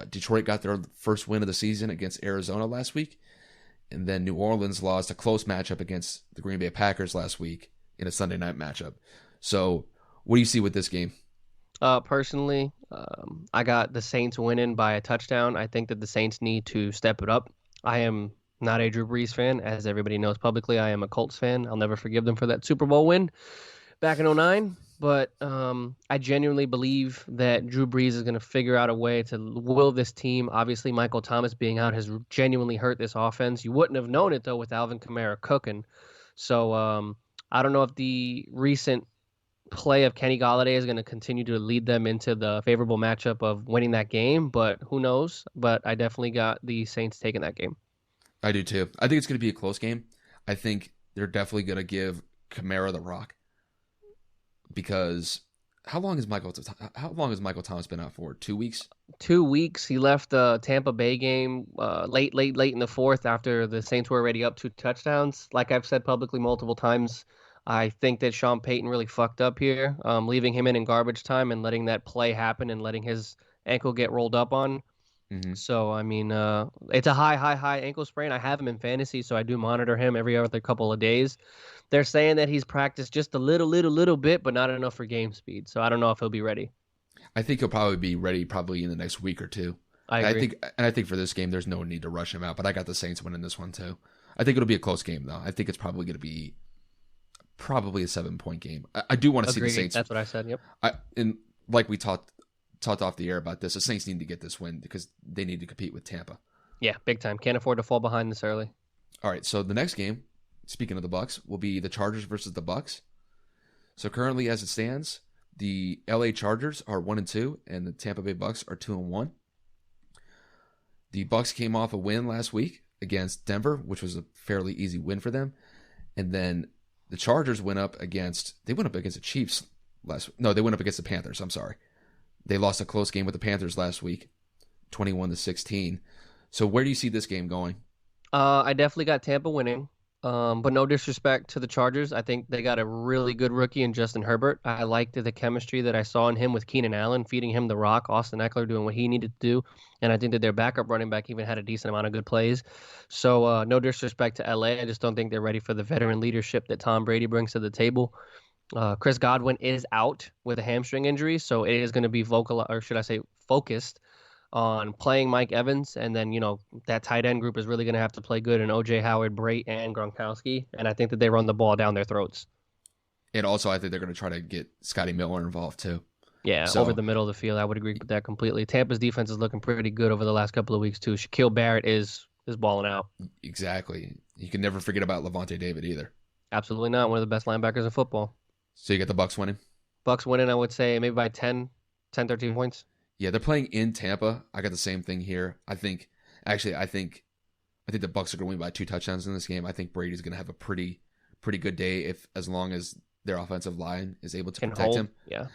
Detroit got their first win of the season against Arizona last week. And then New Orleans lost a close matchup against the Green Bay Packers last week in a Sunday night matchup. So what do you see with this game? Personally, I got the Saints winning by a touchdown. I think that the Saints need to step it up. I am not a Drew Brees fan. As everybody knows publicly, I am a Colts fan. I'll never forgive them for that Super Bowl win back in 2009. But I genuinely believe that Drew Brees is going to figure out a way to will this team. Obviously, Michael Thomas being out has genuinely hurt this offense. You wouldn't have known it, though, with Alvin Kamara cooking. So I don't know if the recent play of Kenny Golladay is going to continue to lead them into the favorable matchup of winning that game, but who knows? But I definitely got the Saints taking that game. I do, too. I think it's going to be a close game. I think they're definitely going to give Kamara the rock. Because how long has Michael Thomas been out for? 2 weeks? 2 weeks. He left the Tampa Bay game late in the fourth after the Saints were already up 2 touchdowns. Like I've said publicly multiple times, I think that Sean Payton really fucked up here, leaving him in garbage time and letting that play happen and letting his ankle get rolled up on. Mm-hmm. So, I mean, it's a high ankle sprain. I have him in fantasy, so I do monitor him every other couple of days. They're saying that he's practiced just a little bit, but not enough for game speed. So I don't know if he'll be ready. I think he'll probably be ready in the next week or two. I agree. I think for this game, there's no need to rush him out, but I got the Saints winning this one too. I think it'll be a close game though. I think it's probably going to be a 7-point game. I do want to see the Saints. That's what I said. Yep. And like we talked off the air about this, the Saints need to get this win because they need to compete with Tampa. Yeah, big time. Can't afford to fall behind this early. All right, so the next game, speaking of the Bucs, will be the Chargers versus the Bucs. So currently, as it stands, the LA Chargers are 1-2, and the Tampa Bay Bucs are 2-1. The Bucks came off a win last week against Denver, which was a fairly easy win for them. And then the Chargers went up against the Chiefs they went up against the Panthers. I'm sorry. They lost a close game with the Panthers last week, 21-16. So where do you see this game going? I definitely got Tampa winning. But no disrespect to the Chargers. I think they got a really good rookie in Justin Herbert. I liked the chemistry that I saw in him with Keenan Allen, feeding him the rock, Austin Eckler doing what he needed to do. And I think that their backup running back even had a decent amount of good plays. So no disrespect to LA. I just don't think they're ready for the veteran leadership that Tom Brady brings to the table. Chris Godwin is out with a hamstring injury, so it is going to be focused on playing Mike Evans, and then, that tight end group is really going to have to play good in O.J. Howard, Brait, and Gronkowski, and I think that they run the ball down their throats. And also, I think they're going to try to get Scotty Miller involved, too. Yeah, over the middle of the field, I would agree with that completely. Tampa's defense is looking pretty good over the last couple of weeks, too. Shaquille Barrett is balling out. Exactly. You can never forget about Levante David either. Absolutely not. One of the best linebackers in football. So you got the Bucks winning? Bucks winning, I would say, maybe by 10, 13 points. Yeah, they're playing in Tampa. I got the same thing here. I think the Bucks are going to win by 2 touchdowns in this game. I think Brady's going to have a pretty good day as long as their offensive line is able to protect him. Yeah,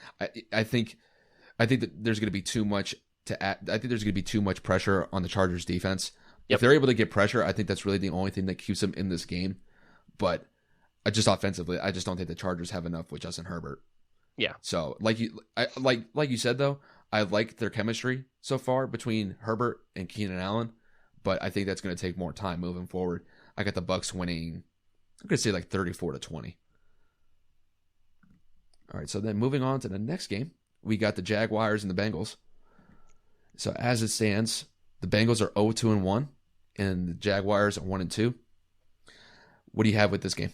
I think that there's going to be too much to add. I think there's going to be too much pressure on the Chargers defense. Yep. If they're able to get pressure, I think that's really the only thing that keeps them in this game. But just offensively, I just don't think the Chargers have enough with Justin Herbert. Yeah. So like you said though, I like their chemistry so far between Herbert and Keenan Allen, but I think that's going to take more time moving forward. I got the Bucks winning, I'm going to say like 34-20. All right, so then moving on to the next game, we got the Jaguars and the Bengals. So as it stands, the Bengals are 0-2-1, and the Jaguars are 1-2. What do you have with this game?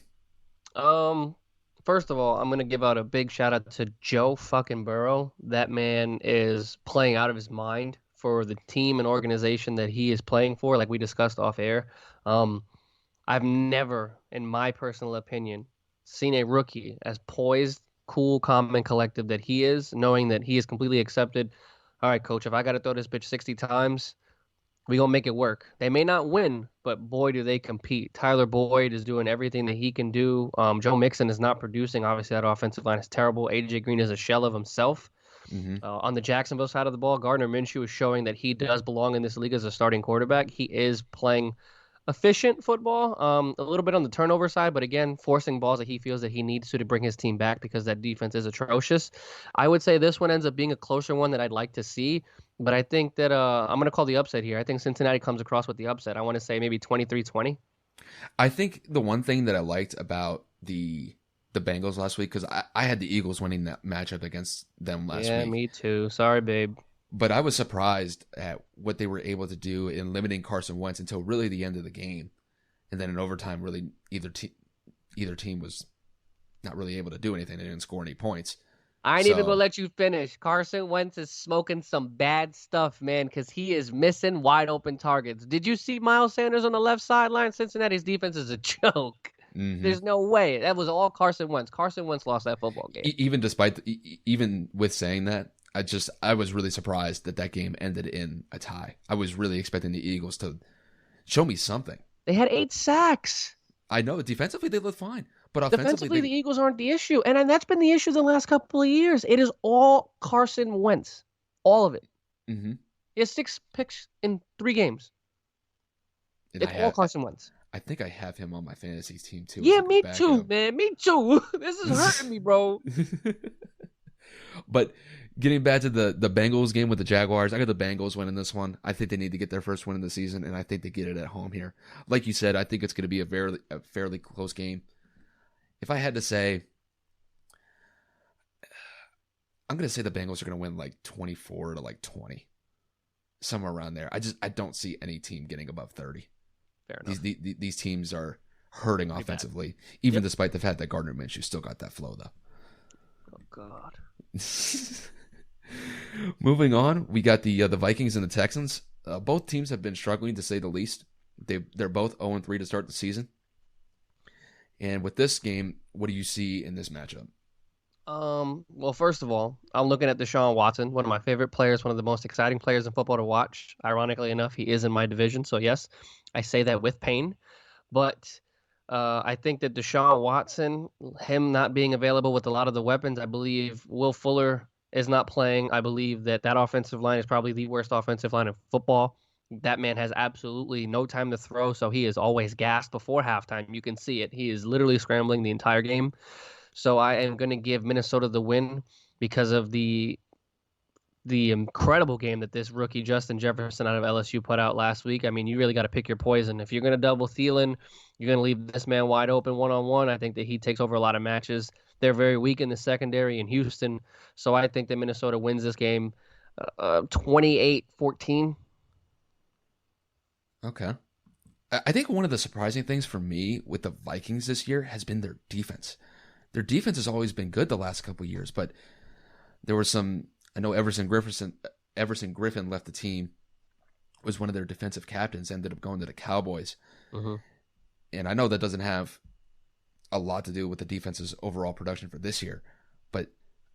First of all, I'm going to give out a big shout out to Joe fucking Burrow. That man is playing out of his mind for the team and organization that he is playing for, like we discussed off air. I've never, in my personal opinion, seen a rookie as poised, cool, calm, and collective that he is, knowing that he is completely accepted. All right, coach, if I got to throw this bitch 60 times, we going to make it work. They may not win, but boy, do they compete. Tyler Boyd is doing everything that he can do. Joe Mixon is not producing. Obviously, that offensive line is terrible. A.J. Green is a shell of himself. Mm-hmm. On the Jacksonville side of the ball, Gardner Minshew is showing that he does belong in this league as a starting quarterback. He is playing efficient football, a little bit on the turnover side, but again, forcing balls that he feels that he needs to bring his team back because that defense is atrocious. I would say this one ends up being a closer one that I'd like to see, but I think that I'm going to call the upset here. I think Cincinnati comes across with the upset. I want to say maybe 23-20. I think the one thing that I liked about the Bengals last week, because I had the Eagles winning that matchup against them last week. Yeah, me too. Sorry, babe. But I was surprised at what they were able to do in limiting Carson Wentz until really the end of the game. And then in overtime, really either team was not really able to do anything. They didn't score any points. I ain't even going to let you finish. Carson Wentz is smoking some bad stuff, man, because he is missing wide open targets. Did you see Miles Sanders on the left sideline? Cincinnati's defense is a joke. Mm-hmm. There's no way. That was all Carson Wentz. Carson Wentz lost that football game. Even with saying that, I was really surprised that game ended in a tie. I was really expecting the Eagles to show me something. They had 8 sacks. I know. Defensively, they looked fine. But offensively, the Eagles aren't the issue. And that's been the issue the last couple of years. It is all Carson Wentz. All of it. Mm-hmm. He has 6 picks in 3 games. It's all Carson Wentz. I think I have him on my fantasy team, too. Yeah, me too, man. Me too. This is hurting me, bro. But getting back to the Bengals game with the Jaguars, I got the Bengals winning this one. I think they need to get their first win in the season, and I think they get it at home here. Like you said, I think it's going to be a fairly close game. If I had to say, I'm going to say the Bengals are going to win like 24-20, somewhere around there. I don't see any team getting above 30. Fair enough. These teams are hurting offensively, even despite the fact that Gardner Minshew still got that flow, though. Oh, God. Moving on, we got the Vikings and the Texans. Both teams have been struggling, to say the least. They're both 0-3 to start the season. And with this game, what do you see in this matchup? Well, first of all, I'm looking at Deshaun Watson, one of my favorite players, one of the most exciting players in football to watch. Ironically enough, he is in my division, so yes, I say that with pain. But I think that Deshaun Watson, him not being available with a lot of the weapons, I believe Will Fuller is not playing. I believe that offensive line is probably the worst offensive line in football. That man has absolutely no time to throw, so he is always gassed before halftime. You can see it. He is literally scrambling the entire game. So I am going to give Minnesota the win because of the incredible game that this rookie Justin Jefferson out of LSU put out last week. I mean, you really got to pick your poison. If you're going to double Thielen, you're going to leave this man wide open one-on-one. I think that he takes over a lot of matches. They're very weak in the secondary in Houston, so I think that Minnesota wins this game 28-14. Okay. I think one of the surprising things for me with the Vikings this year has been their defense. Their defense has always been good the last couple of years, but there were some. I know Everson Griffin left the team, was one of their defensive captains, ended up going to the Cowboys. Mm-hmm. And I know that doesn't have a lot to do with the defense's overall production for this year, but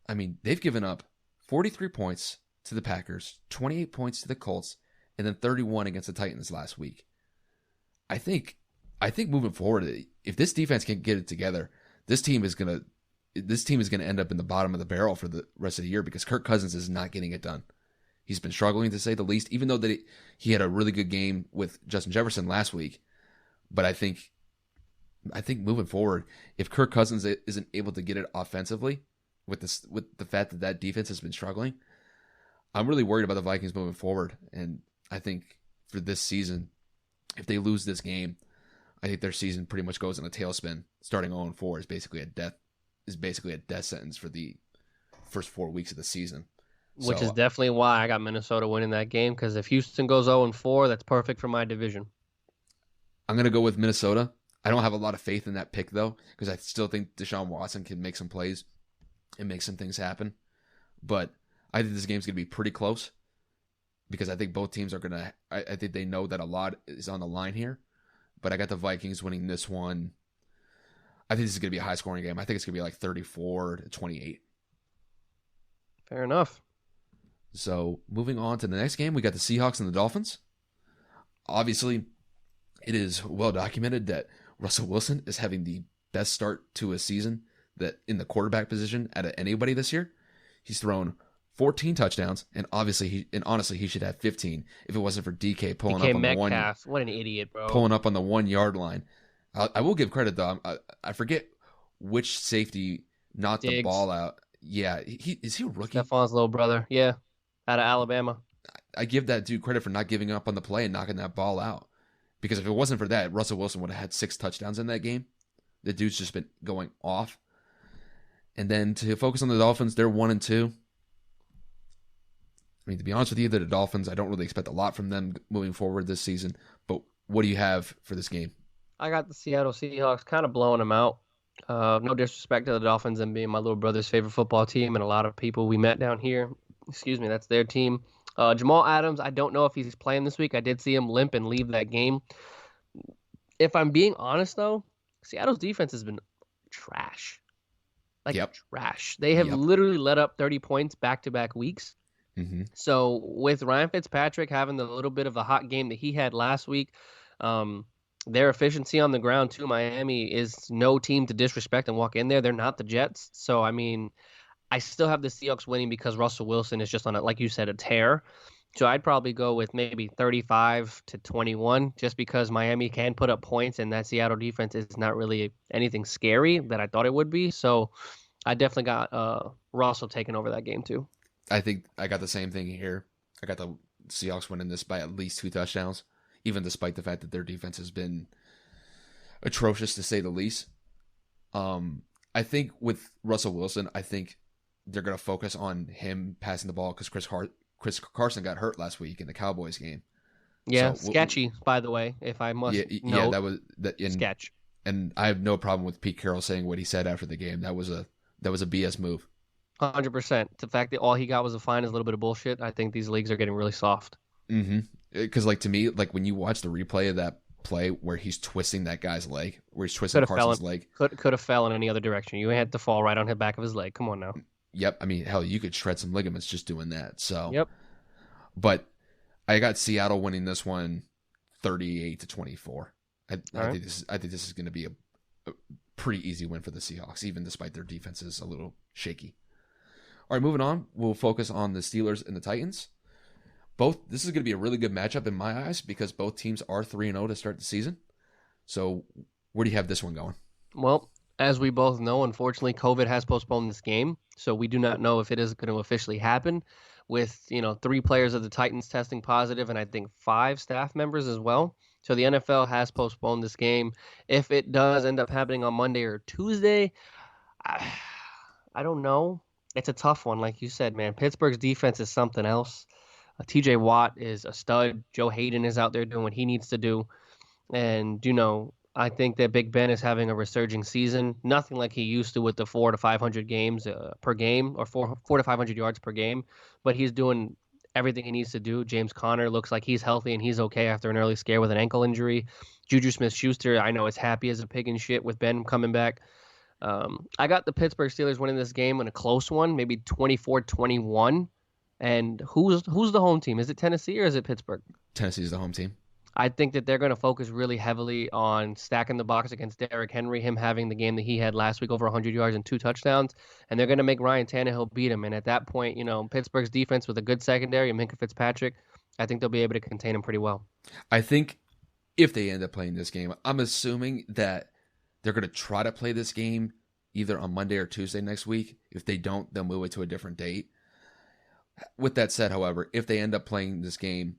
I mean, they've given up 43 points to the Packers, 28 points to the Colts, and then 31 against the Titans last week. I think moving forward, if this defense can get it together, this team is gonna end up in the bottom of the barrel for the rest of the year because Kirk Cousins is not getting it done. He's been struggling to say the least, even though that he had a really good game with Justin Jefferson last week. But I think moving forward, if Kirk Cousins isn't able to get it offensively with the fact that defense has been struggling, I'm really worried about the Vikings moving forward. And I think for this season, if they lose this game, I think their season pretty much goes in a tailspin. Starting 0-4 is basically a death sentence for the first 4 weeks of the season. Which is definitely why I got Minnesota winning that game, because if Houston goes 0-4, that's perfect for my division. I'm going to go with Minnesota. I don't have a lot of faith in that pick, though, because I still think Deshaun Watson can make some plays and make some things happen. But I think this game's going to be pretty close because I think both teams are going to – I think they know that a lot is on the line here. But I got the Vikings winning this one. I think this is going to be a high-scoring game. I think it's going to be like 34-28. Fair enough. So moving on to the next game, we got the Seahawks and the Dolphins. Obviously, it is well documented that Russell Wilson is having the best start to a season that in the quarterback position out of anybody this year. He's thrown 14 touchdowns, and honestly, he should have 15 if it wasn't for DK pulling up on Metcalf. What an idiot, bro! Pulling up on the 1 yard line. I will give credit though. I forget which safety knocked the ball out. Yeah, is he a rookie? Stephon's little brother. Yeah, out of Alabama. I give that dude credit for not giving up on the play and knocking that ball out. Because if it wasn't for that, Russell Wilson would have had 6 touchdowns in that game. The dude's just been going off. And then to focus on the Dolphins, they're 1-2. I mean, to be honest with you, the Dolphins, I don't really expect a lot from them moving forward this season. But what do you have for this game? I got the Seattle Seahawks kind of blowing them out. No disrespect to the Dolphins and being my little brother's favorite football team and a lot of people we met down here. Excuse me, that's their team. Jamal Adams, I don't know if he's playing this week. I did see him limp and leave that game. If I'm being honest, though, Seattle's defense has been trash. Trash. They have literally let up 30 points back-to-back weeks. Mm-hmm. So with Ryan Fitzpatrick having the little bit of the hot game that he had last week, their efficiency on the ground, too, Miami is no team to disrespect and walk in there. They're not the Jets. So, I mean, I still have the Seahawks winning because Russell Wilson is just on, like you said, a tear. So I'd probably go with maybe 35-21 just because Miami can put up points and that Seattle defense is not really anything scary that I thought it would be. So I definitely got Russell taking over that game too. I think I got the same thing here. I got the Seahawks winning this by at least 2 touchdowns, even despite the fact that their defense has been atrocious to say the least. I think with Russell Wilson, I think they're going to focus on him passing the ball because Chris Carson got hurt last week in the Cowboys game. Yeah, so, sketchy, by the way, if I must note. Yeah, that was sketch. And I have no problem with Pete Carroll saying what he said after the game. That was a BS move. 100%. The fact that all he got was a fine is a little bit of bullshit. I think these leagues are getting really soft. Mm-hmm. Because, to me, when you watch the replay of play where he's twisting that guy's leg, where he's twisting Could have Carson's leg. Could have fell in any other direction. You had to fall right on the back of his leg. Come on now. Yep. I mean, hell, you could shred some ligaments just doing that. So, Yep. But I got Seattle winning this one 38-24. I think this is going to be a pretty easy win for the Seahawks, even despite their defense is a little shaky. All right, moving on. We'll focus on the Steelers and the Titans. This is going to be a really good matchup in my eyes because both teams are 3-0 to start the season. So where do you have this one going? Well, as we both know, unfortunately, COVID has postponed this game. So we do not know if it is going to officially happen with, 3 players of the Titans testing positive and I think 5 staff members as well. So the NFL has postponed this game. If it does end up happening on Monday or Tuesday, I don't know. It's a tough one. Like you said, man, Pittsburgh's defense is something else. TJ Watt is a stud. Joe Hayden is out there doing what he needs to do. And, I think that Big Ben is having a resurging season. Nothing like he used to with the 400 to 500 games per game or 400 to 500 yards per game. But he's doing everything he needs to do. James Conner looks like he's healthy and he's okay after an early scare with an ankle injury. Juju Smith-Schuster, I know, is happy as a pig and shit with Ben coming back. I got the Pittsburgh Steelers winning this game in a close one, maybe 24-21. And who's the home team? Is it Tennessee or is it Pittsburgh? Tennessee's the home team. I think that they're going to focus really heavily on stacking the box against Derrick Henry, him having the game that he had last week, over 100 yards and 2 touchdowns. And they're going to make Ryan Tannehill beat him. And at that point, Pittsburgh's defense with a good secondary and Minkah Fitzpatrick, I think they'll be able to contain him pretty well. I think if they end up playing this game, I'm assuming that they're going to try to play this game either on Monday or Tuesday next week. If they don't, they'll move it to a different date. With that said, however, if they end up playing this game,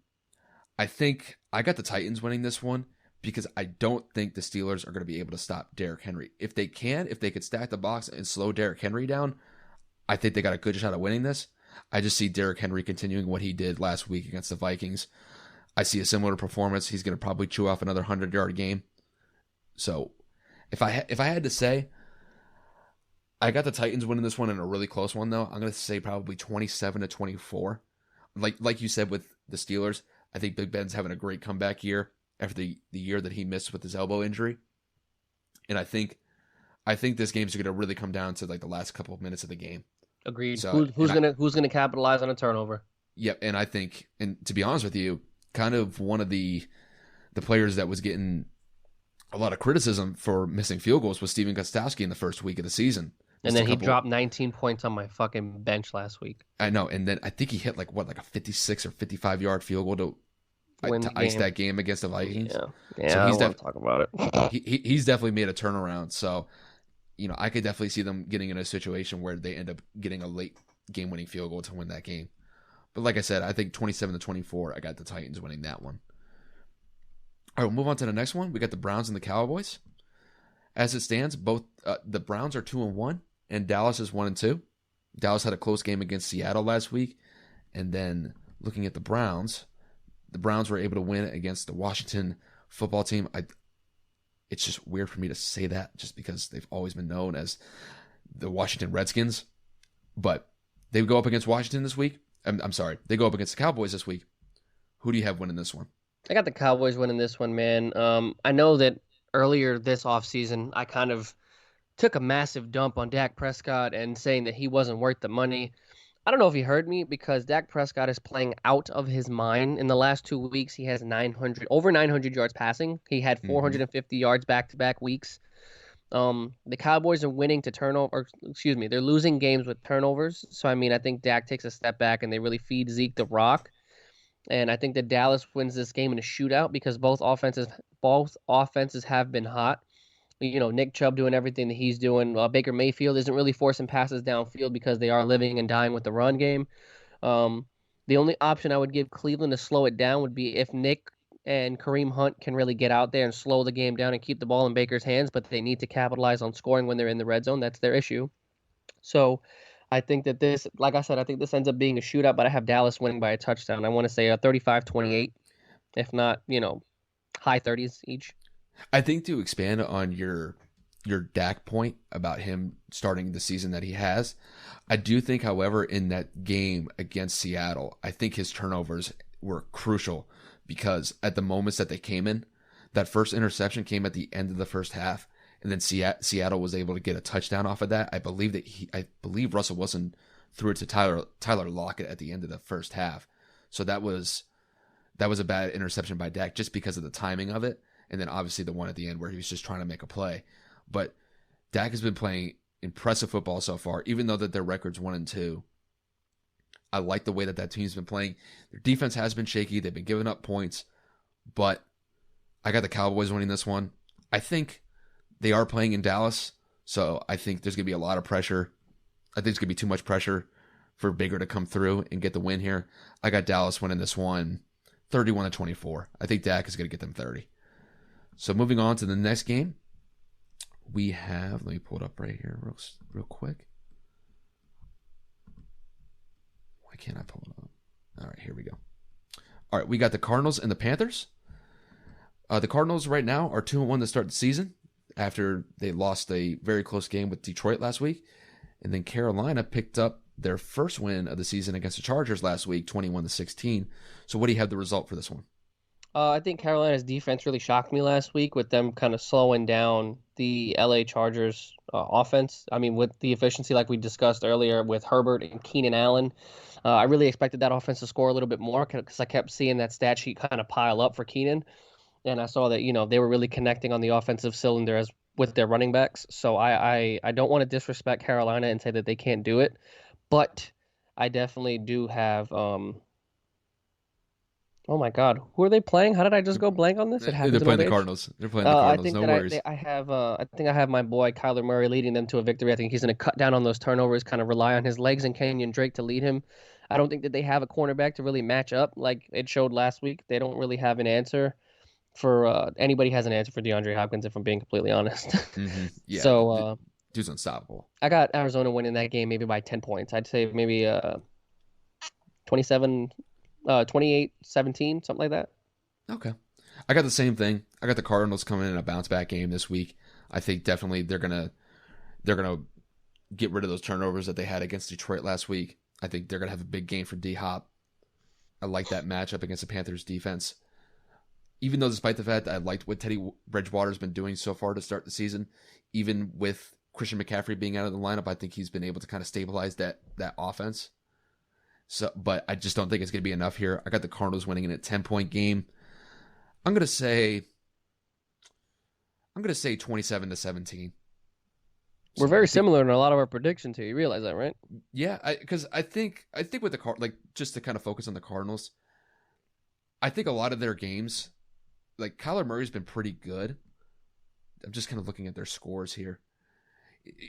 I think I got the Titans winning this one because I don't think the Steelers are going to be able to stop Derrick Henry. If they could stack the box and slow Derrick Henry down, I think they got a good shot at winning this. I just see Derrick Henry continuing what he did last week against the Vikings. I see a similar performance. He's going to probably chew off another 100-yard game. So if I had to say, I got the Titans winning this one in a really close one, though. I'm going to say probably 27-24. Like you said with the Steelers, I think Big Ben's having a great comeback year after the year that he missed with his elbow injury. And I think this game's going to really come down to like the last couple of minutes of the game. Agreed. So, who's gonna capitalize on a turnover? Yep, and I think, and to be honest with you, kind of one of the players that was getting a lot of criticism for missing field goals was Steven Gostkowski in the first week of the season. And then he dropped 19 points on my fucking bench last week. I know, and then I think he hit like a 56 or 55-yard field goal to ice that game against the Vikings. Yeah. So I don't want to talk about it. He's definitely made a turnaround. So, I could definitely see them getting in a situation where they end up getting a late game-winning field goal to win that game. But like I said, I think 27-24. I got the Titans winning that one. All right, we'll move on to the next one. We got the Browns and the Cowboys. As it stands, both the Browns are 2-1. And Dallas is 1-2. Dallas had a close game against Seattle last week. And then looking at the Browns were able to win against the Washington football team. It's just weird for me to say that just because they've always been known as the Washington Redskins. But they go up against Washington this week. I'm sorry. They go up against the Cowboys this week. Who do you have winning this one? I got the Cowboys winning this one, man. I know that earlier this offseason, I kind of took a massive dump on Dak Prescott and saying that he wasn't worth the money. I don't know if he heard me because Dak Prescott is playing out of his mind. In the last 2 weeks, he has over 900 yards passing. He had 450 yards back-to-back weeks. The Cowboys are winning to they're losing games with turnovers. So, I think Dak takes a step back and they really feed Zeke the rock. And I think that Dallas wins this game in a shootout because both offenses have been hot. Nick Chubb doing everything that he's doing. Baker Mayfield isn't really forcing passes downfield because they are living and dying with the run game. The only option I would give Cleveland to slow it down would be if Nick and Kareem Hunt can really get out there and slow the game down and keep the ball in Baker's hands, but they need to capitalize on scoring when they're in the red zone. That's their issue. So I think that this ends up being a shootout, but I have Dallas winning by a touchdown. I want to say a 35-28, if not, high 30s each. I think to expand on your Dak point about him starting the season that he has, I do think, however, in that game against Seattle, I think his turnovers were crucial because at the moments that they came in, That first interception came at the end of the first half, and then Seattle was able to get a touchdown off of that. I believe Russell Wilson threw it to Tyler Lockett at the end of the first half. So that was a bad interception by Dak just because of the timing of it, and then obviously the one at the end where he was just trying to make a play. But Dak has been playing impressive football so far, even though that their record's 1-2. I like the way that team's been playing. Their defense has been shaky. They've been giving up points, but I got the Cowboys winning this one. I think they are playing in Dallas, so I think there's going to be a lot of pressure. I think it's going to be too much pressure for Baker to come through and get the win here. I got Dallas winning this one 31-24. I think Dak is going to get them 30. So moving on to the next game, we have, let me pull it up right here real quick. Why can't I pull it up? All right, here we go. All right, we got the Cardinals and the Panthers. The Cardinals right now are 2-1 to start the season after they lost a very close game with Detroit last week. And then Carolina picked up their first win of the season against the Chargers last week, 21-16. So what do you have the result for this one? I think Carolina's defense really shocked me last week with them kind of slowing down the LA Chargers offense. I mean, with the efficiency like we discussed earlier with Herbert and Keenan Allen, I really expected that offense to score a little bit more because I kept seeing that stat sheet kind of pile up for Keenan. And I saw that, they were really connecting on the offensive cylinder with their running backs. So I don't want to disrespect Carolina and say that they can't do it. But I definitely do have oh my God, who are they playing? How did I just go blank on this? It happens. They're playing the Cardinals. They're playing the Cardinals. I think no that worries. I think I have my boy Kyler Murray leading them to a victory. I think he's going to cut down on those turnovers, kind of rely on his legs and Kenyon Drake to lead him. I don't think that they have a cornerback to really match up like it showed last week. They don't really have an answer for anybody has an answer for DeAndre Hopkins, if I'm being completely honest. Mm-hmm. Yeah. So dude's unstoppable. I got Arizona winning that game maybe by 10 points. I'd say maybe 28-17, something like that. Okay. I got the same thing. I got the Cardinals coming in a bounce back game this week. I think definitely they're gonna get rid of those turnovers that they had against Detroit last week. I think they're gonna have a big game for D-Hop. I like that matchup against the Panthers defense. Even though despite the fact that I liked what Teddy Bridgewater's been doing so far to start the season, even with Christian McCaffrey being out of the lineup, I think he's been able to kind of stabilize that offense. So, but I just don't think it's going to be enough here. I got the Cardinals winning in a 10-point game. I'm going to say 27-17. We're very similar in a lot of our predictions here. You realize that, right? Yeah, because I think with the just to kind of focus on the Cardinals, I think a lot of their games, like Kyler Murray's been pretty good. I'm just kind of looking at their scores here.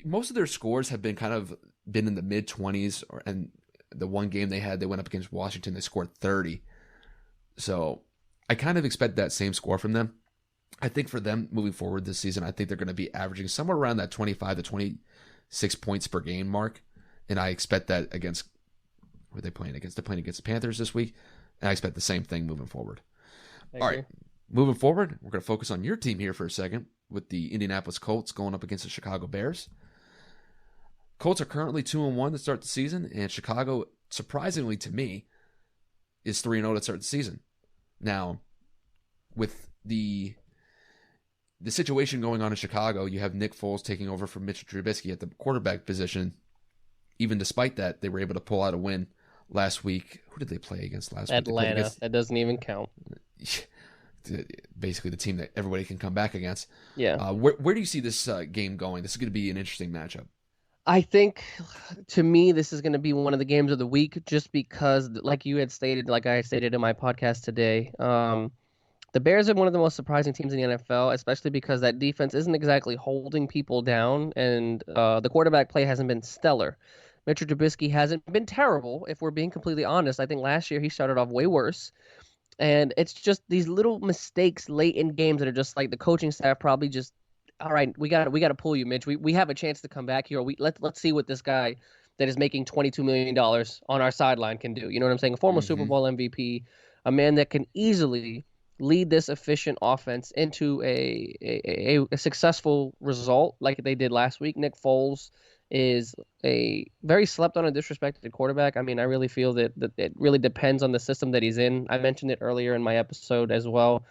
Most of their scores have been in the mid 20s, and the one game they went up against Washington, they scored 30. So I kind of expect that same score from them. I think for them moving forward this season, I think they're going to be averaging somewhere around that 25 to 26 points per game mark. And I expect that against, who are they playing against? They're playing against the Panthers this week. And I expect the same thing moving forward. All right, moving forward, we're going to focus on your team here for a second with the Indianapolis Colts going up against the Chicago Bears. Colts are currently 2-1 to start the season, and Chicago, surprisingly to me, is 3-0 to start the season. Now, with the situation going on in Chicago, you have Nick Foles taking over from Mitchell Trubisky at the quarterback position. Even despite that, they were able to pull out a win last week. Who did they play against last week? Atlanta. That doesn't even count. Basically the team that everybody can come back against. Yeah. Where do you see this game going? This is going to be an interesting matchup. I think, to me, this is going to be one of the games of the week just because, like you had stated, like I stated in my podcast today, the Bears are one of the most surprising teams in the NFL, especially because that defense isn't exactly holding people down, and the quarterback play hasn't been stellar. Mitchell Trubisky hasn't been terrible, if we're being completely honest. I think last year he started off way worse. And it's just these little mistakes late in games that are just like the coaching staff probably just, all right, we got to pull you, Mitch. We have a chance to come back here. Let's see what this guy that is making $22 million on our sideline can do. You know what I'm saying? A former Super Bowl MVP, a man that can easily lead this efficient offense into a successful result like they did last week. Nick Foles is a very slept on and disrespected quarterback. I mean, I really feel that it really depends on the system that he's in. I mentioned it earlier in my episode as well.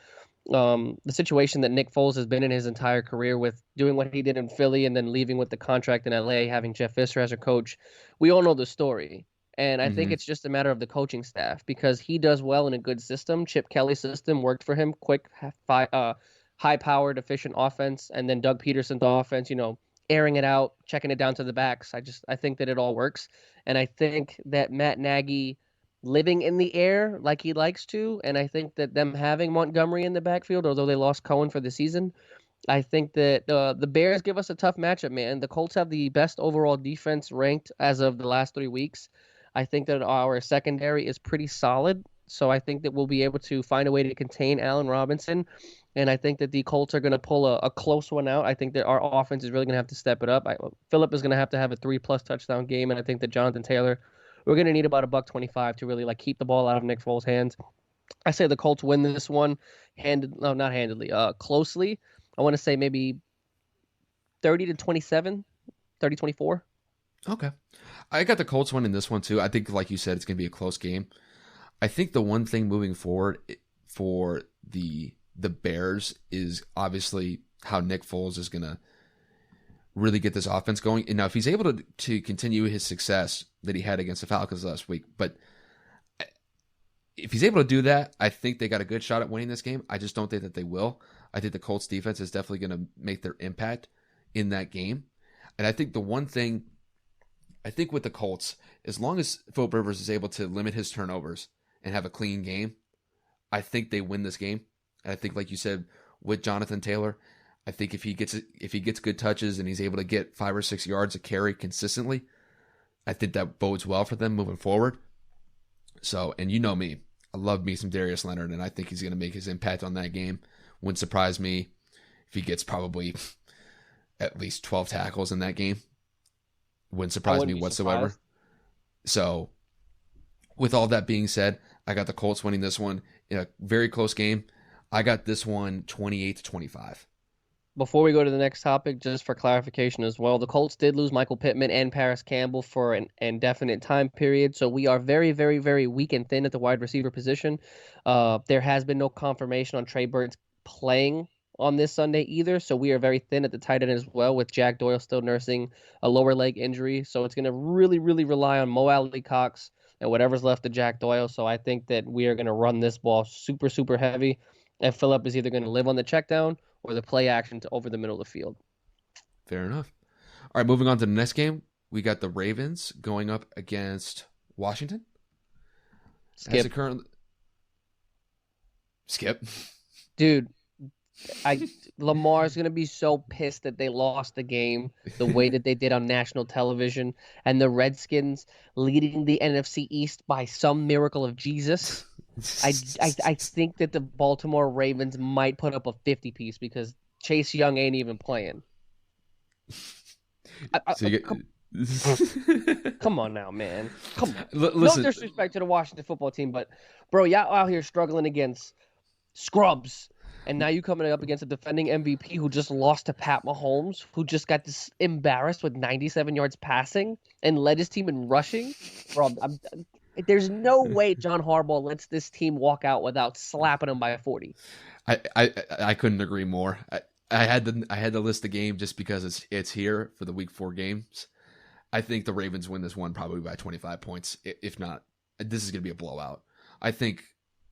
the situation that Nick Foles has been in his entire career with doing what he did in Philly and then leaving with the contract in LA, having Jeff Fisher as a coach. We all know the story. And I think Hmm. it's just a matter of the coaching staff because he does well in a good system. Chip Kelly's system worked for him, quick, high-powered, efficient offense, and then Doug Peterson's offense, airing it out, checking it down to the backs. I think that it all works. And I think that Matt Nagy living in the air like he likes to. And I think that them having Montgomery in the backfield, although they lost Cohen for the season, I think that the Bears give us a tough matchup, man. The Colts have the best overall defense ranked as of the last 3 weeks. I think that our secondary is pretty solid. So I think that we'll be able to find a way to contain Allen Robinson. And I think that the Colts are going to pull a close one out. I think that our offense is really going to have to step it up. Phillip is going to have a 3+ touchdown game. And I think that Jonathan Taylor, we're going to need about a buck 25 to really keep the ball out of Nick Foles' hands. I say the Colts win this one not handedly, closely. I want to say maybe 30-27, 30-24. Okay. I got the Colts winning this one too. I think, like you said, it's going to be a close game. I think the one thing moving forward for the Bears is obviously how Nick Foles is going to really get this offense going. And now, if he's able to continue his success that he had against the Falcons last week, but if he's able to do that, I think they got a good shot at winning this game. I just don't think that they will. I think the Colts defense is definitely going to make their impact in that game. And I think the one thing, I think with the Colts, as long as Philip Rivers is able to limit his turnovers and have a clean game, I think they win this game. And I think, like you said, with Jonathan Taylor, I think if he gets good touches and he's able to get 5 or 6 yards a carry consistently, I think that bodes well for them moving forward. So, and you know me, I love me some Darius Leonard, and I think he's going to make his impact on that game. Wouldn't surprise me if he gets probably at least 12 tackles in that game. Wouldn't surprise me whatsoever. Surprised. So, with all that being said, I got the Colts winning this one in a very close game. I got this one 28-25. Before we go to the next topic, just for clarification as well, the Colts did lose Michael Pittman and Paris Campbell for an indefinite time period. So we are very, very, very weak and thin at the wide receiver position. There has been no confirmation on Trey Burton's playing on this Sunday either. So we are very thin at the tight end as well, with Jack Doyle still nursing a lower leg injury. So it's going to really, really rely on Mo Alley Cox and whatever's left of Jack Doyle. So I think that we are going to run this ball super, super heavy. And Phillip is either going to live on the check down or the play action to over the middle of the field. Fair enough. All right, moving on to the next game. We got the Ravens going up against Washington. Skip. Skip. Dude, Lamar's going to be so pissed that they lost the game the way that they did on national television, and the Redskins leading the NFC East by some miracle of Jesus. I think that the Baltimore Ravens might put up a 50-piece because Chase Young ain't even playing. Come on now, man. Come on. Listen. No disrespect to the Washington football team, but bro, y'all out here struggling against scrubs. And now you coming up against a defending MVP who just lost to Pat Mahomes, who just got this embarrassed with 97 yards passing and led his team in rushing. Bro, there's no way John Harbaugh lets this team walk out without slapping them by 40. I couldn't agree more. I had to list the game just because it's here for the Week 4 games. I think the Ravens win this one probably by 25 points. If not, this is going to be a blowout. I think,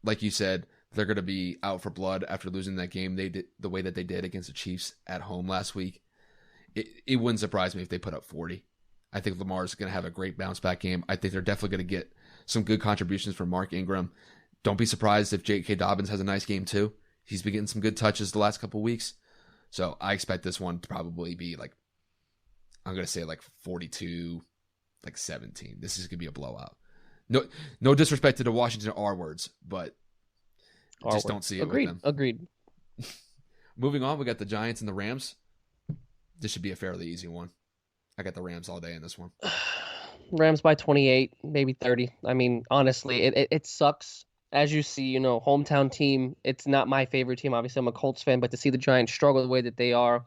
like you said, they're going to be out for blood after losing that game they did the way that they did against the Chiefs at home last week. It wouldn't surprise me if they put up 40. I think Lamar's going to have a great bounce back game. I think they're definitely going to get some good contributions from Mark Ingram. Don't be surprised if J.K. Dobbins has a nice game too. He's been getting some good touches the last couple of weeks. So I expect this one to probably be I'm going to say 42, 17. This is going to be a blowout. No disrespect to the Washington R words, but just don't see it with them. Agreed. Moving on, we got the Giants and the Rams. This should be a fairly easy one. I got the Rams all day in this one. Rams by 28, maybe 30. I mean, honestly, it sucks. As you see, hometown team, it's not my favorite team. Obviously, I'm a Colts fan, but to see the Giants struggle the way that they are,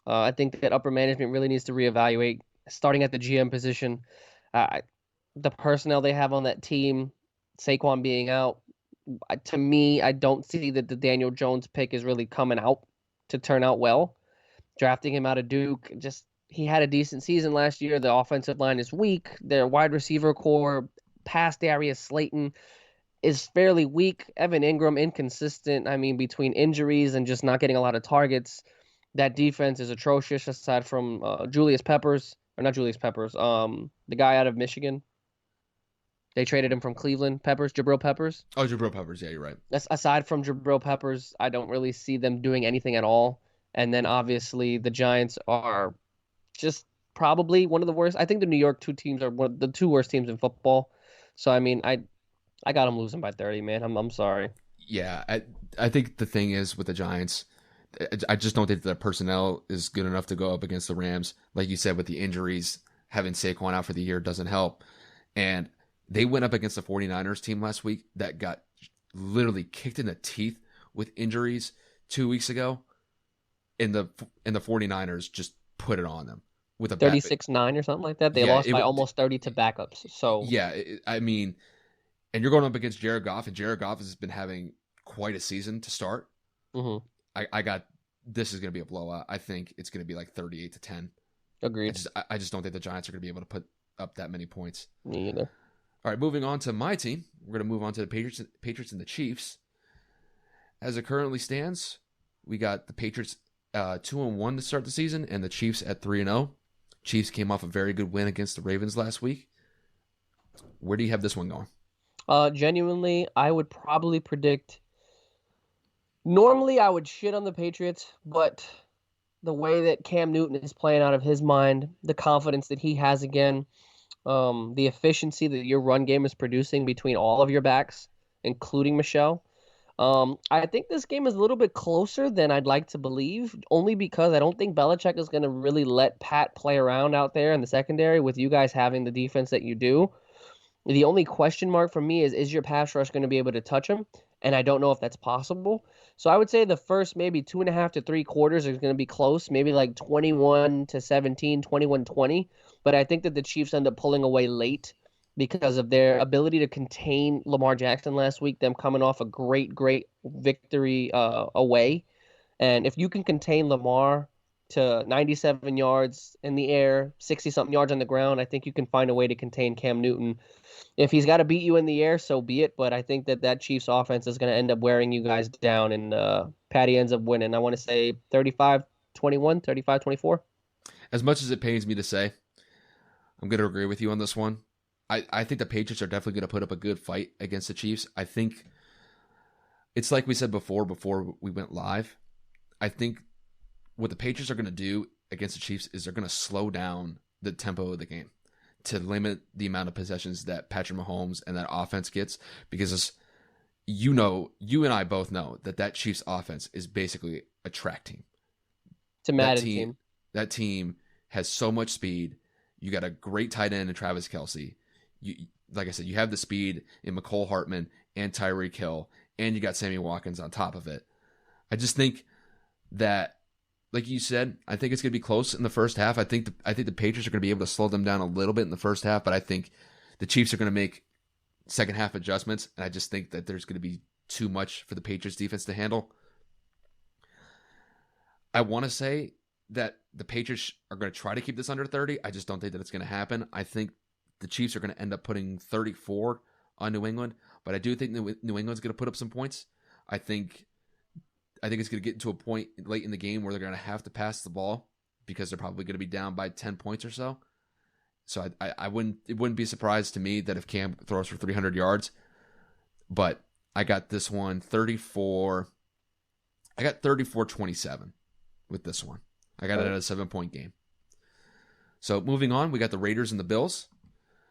I think that upper management really needs to reevaluate, starting at the GM position. The personnel they have on that team, Saquon being out, To me, I don't see that the Daniel Jones pick is really coming out to turn out well. Drafting him out of Duke, just he had a decent season last year. The offensive line is weak. Their wide receiver core, past Darius Slayton, is fairly weak. Evan Ingram, inconsistent. I mean, between injuries and just not getting a lot of targets, that defense is atrocious aside from Julius Peppers, or not Julius Peppers, the guy out of Michigan. They traded him from Cleveland. Jabril Peppers. Oh, Jabril Peppers. Yeah, you're right. Aside from Jabril Peppers, I don't really see them doing anything at all. And then obviously the Giants are just probably one of the worst. I think the New York two teams are one of the two worst teams in football. So I mean, I got them losing by 30, man. I'm sorry. Yeah, I think the thing is with the Giants, I just don't think their personnel is good enough to go up against the Rams. Like you said, with the injuries, having Saquon out for the year doesn't help. And they went up against the 49ers team last week that got literally kicked in the teeth with injuries 2 weeks ago. And the 49ers just put it on them with a 36-9 or something like that. They lost by almost 30 to backups. So yeah, I mean, and you're going up against Jared Goff, and Jared Goff has been having quite a season to start. Mm-hmm. I got this is going to be a blowout. I think it's going to be like 38-10. Agreed. I just don't think the Giants are going to be able to put up that many points. Me either. All right, moving on to my team. We're going to move on to the Patriots and the Chiefs. As it currently stands, we got the Patriots 2-1 to start the season, and the Chiefs at 3-0. Chiefs came off a very good win against the Ravens last week. Where do you have this one going? Genuinely, I would probably predict. Normally, I would shit on the Patriots, but the way that Cam Newton is playing out of his mind, the confidence that he has again, the efficiency that your run game is producing between all of your backs, including Michelle. I think this game is a little bit closer than I'd like to believe, only because I don't think Belichick is going to really let Pat play around out there in the secondary with you guys having the defense that you do. The only question mark for me is your pass rush going to be able to touch him? And I don't know if that's possible. So I would say the first maybe 2.5 to 3 quarters is going to be close, maybe like 21-17, 21-20. But I think that the Chiefs end up pulling away late because of their ability to contain Lamar Jackson last week, them coming off a great victory away. And if you can contain Lamar to 97 yards in the air, 60-something yards on the ground, I think you can find a way to contain Cam Newton. If he's got to beat you in the air, so be it. But I think that Chiefs offense is going to end up wearing you guys down, and Patty ends up winning. I want to say 35-21, 35-24. As much as it pains me to say, I'm going to agree with you on this one. I think the Patriots are definitely going to put up a good fight against the Chiefs. I think it's like we said before we went live. I think what the Patriots are going to do against the Chiefs is they're going to slow down the tempo of the game to limit the amount of possessions that Patrick Mahomes and that offense gets, because you and I both know that Chiefs offense is basically a track team. It's a Madden team. That team has so much speed. You got a great tight end in Travis Kelce. Like I said, you have the speed in McCole Hartman and Tyreek Hill, and you got Sammy Watkins on top of it. I just think that, like you said, I think it's going to be close in the first half. I think the Patriots are going to be able to slow them down a little bit in the first half, but I think the Chiefs are going to make second half adjustments, and I just think that there's going to be too much for the Patriots defense to handle. I want to say that the Patriots are going to try to keep this under 30. I just don't think that it's going to happen. I think the Chiefs are going to end up putting 34 on New England, but I do think New England's going to put up some points. I think it's going to get to a point late in the game where they're going to have to pass the ball because they're probably going to be down by 10 points or so. So it wouldn't be a surprise to me that if Cam throws for 300 yards, but I got this one 34. I got 34-27 with this one. I got it at a 7-point game. So moving on, we got the Raiders and the Bills.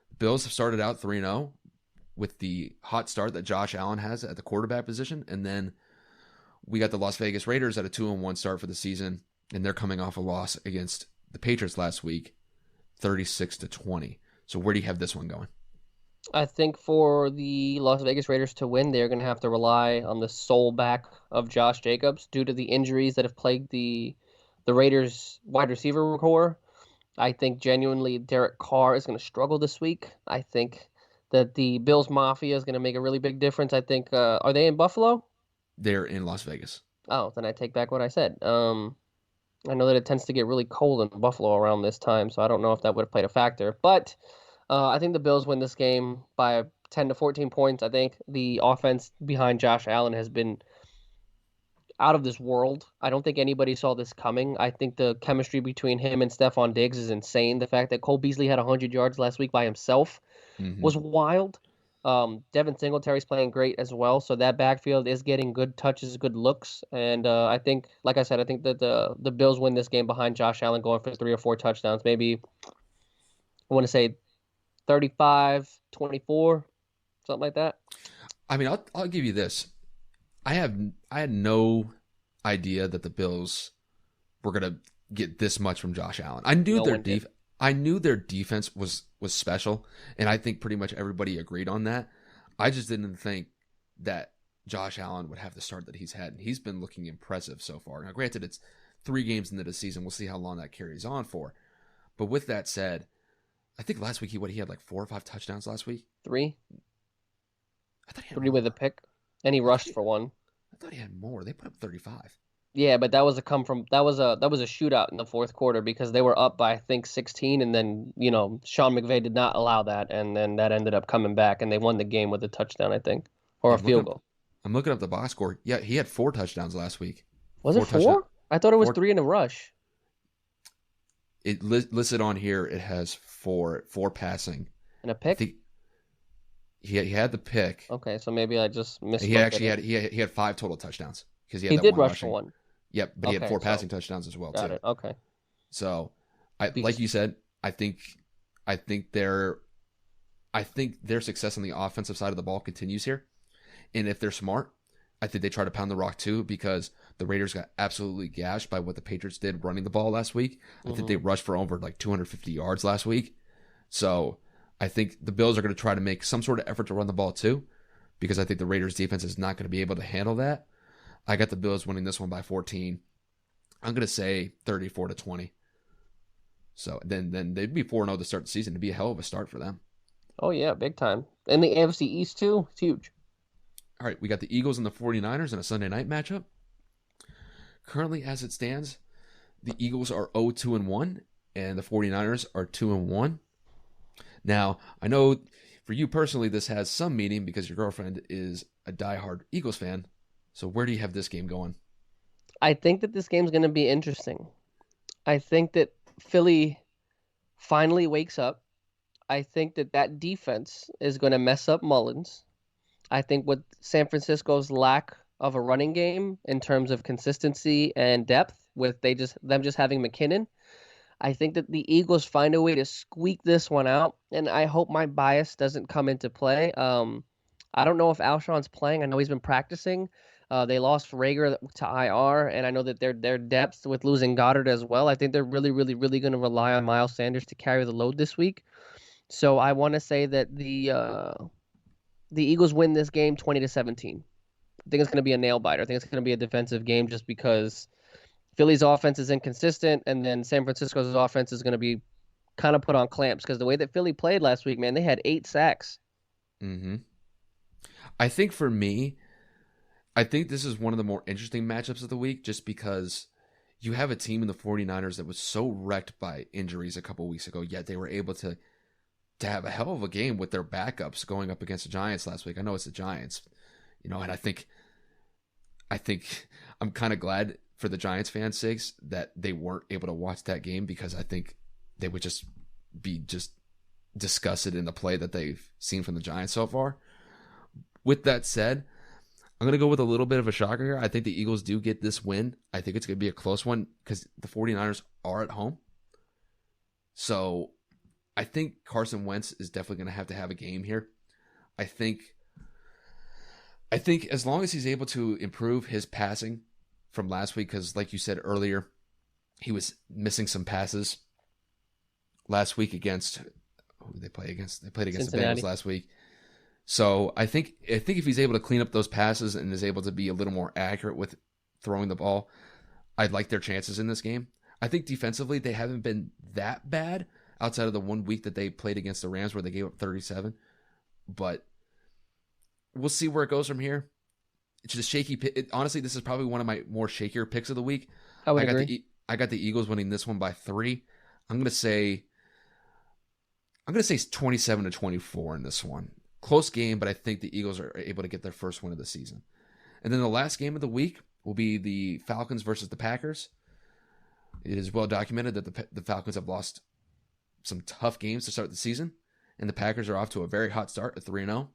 The Bills have started out 3-0 with the hot start that Josh Allen has at the quarterback position, and then we got the Las Vegas Raiders at a 2-1 start for the season, and they're coming off a loss against the Patriots last week, 36-20. So where do you have this one going? I think for the Las Vegas Raiders to win, they're going to have to rely on the sole back of Josh Jacobs due to the injuries that have plagued the Raiders wide receiver core. I think genuinely Derek Carr is going to struggle this week. I think that the Bills Mafia is going to make a really big difference. I think, are they in Buffalo? They're in Las Vegas. Oh, then I take back what I said. I know that it tends to get really cold in Buffalo around this time, so I don't know if that would have played a factor. But I think the Bills win this game by 10 to 14 points. I think the offense behind Josh Allen has been out of this world. I don't think anybody saw this coming. I think the chemistry between him and Stephon Diggs is insane. The fact that Cole Beasley had 100 yards last week by himself Hmm. was wild. Devin Singletary's playing great as well, so that backfield is getting good touches, good looks, and I think, like I said, I think that the Bills win this game behind Josh Allen going for 3 or 4 touchdowns. Maybe I want to say 35-24, something like that. I mean, I'll give you this. I had no idea that the Bills were gonna get this much from Josh Allen. No one did. I knew their defense was special, and I think pretty much everybody agreed on that. I just didn't think that Josh Allen would have the start that he's had, and he's been looking impressive so far. Now, granted, it's 3 games into the season. We'll see how long that carries on for. But with that said, I think last week he had like 4 or 5 touchdowns last week. Three, I thought he had three with a more. pick, and he rushed for one. I thought he had more. They put up 35. Yeah, but that was a shootout in the fourth quarter because they were up by I think 16, and then Sean McVay did not allow that, and then that ended up coming back, and they won the game with a touchdown, I think, or Yeah, a field goal. I'm looking up the box score. Yeah, he had 4 touchdowns last week. Was it Touchdowns. 4? I thought it was Four. 3 in a rush. It listed on here. It has four passing. And a I pick? think he had the pick. Okay, so maybe I just missed. He actually had 5 total touchdowns because he had He that did one rush rushing. for one. Yep, but he had Okay, 4 so passing touchdowns as well got too. it. Okay. So, Because like you said, I think their success on the offensive side of the ball continues here, and if they're smart, I think they try to pound the rock too because the Raiders got absolutely gashed by what the Patriots did running the ball last week. I think they rushed for over like 250 yards last week. So I think the Bills are going to try to make some sort of effort to run the ball too because I think the Raiders defense is not going to be able to handle that. I got the Bills winning this one by 14. I'm going to say 34-20. So then they'd be 4-0 to start the season. It'd be a hell of a start for them. Oh yeah, big time. And the AFC East too, it's huge. All right, we got the Eagles and the 49ers in a Sunday night matchup. Currently, as it stands, the Eagles are 0-2-1, and the 49ers are 2-1. Now, I know for you personally, this has some meaning because your girlfriend is a diehard Eagles fan. So where do you have this game going? I think that this game's going to be interesting. I think that Philly finally wakes up. I think that defense is going to mess up Mullins. I think with San Francisco's lack of a running game in terms of consistency and depth, with them just having McKinnon, I think that the Eagles find a way to squeak this one out, and I hope my bias doesn't come into play. I don't know if Alshon's playing. I know he's been practicing. They lost Rager to IR, and I know that their depth with losing Goddard as well. I think they're really, really, really going to rely on Miles Sanders to carry the load this week. So I want to say that the Eagles win this game 20-17. I think it's going to be a nail biter. I think it's going to be a defensive game just because Philly's offense is inconsistent, and then San Francisco's offense is going to be kind of put on clamps because the way that Philly played last week, man, they had 8 sacks. Mm-hmm. I think for me, I think this is one of the more interesting matchups of the week just because you have a team in the 49ers that was so wrecked by injuries a couple weeks ago, yet they were able to have a hell of a game with their backups going up against the Giants last week. I know it's the Giants, and I think I'm kind of glad for the Giants fans' sakes that they weren't able to watch that game because I think they would just be disgusted in the play that they've seen from the Giants so far. With that said, I'm going to go with a little bit of a shocker here. I think the Eagles do get this win. I think it's going to be a close one because the 49ers are at home. So I think Carson Wentz is definitely going to have a game here. I think as long as he's able to improve his passing from last week, because like you said earlier, he was missing some passes last week against who did they play against? They played against Cincinnati. the Bengals last week. So I think if he's able to clean up those passes and is able to be a little more accurate with throwing the ball, I'd like their chances in this game. I think defensively they haven't been that bad outside of the 1 week that they played against the Rams where they gave up 37. but we'll see where it goes from here. It's just shaky. Honestly, this is probably one of my more shakier picks of the week. I would agree. I got the Eagles winning this one by 3. I'm gonna say 27-24 in this one. Close game, but I think the Eagles are able to get their first win of the season. And then the last game of the week will be the Falcons versus the Packers. It is well documented that the Falcons have lost some tough games to start the season, and the Packers are off to a very hot start at 3-0.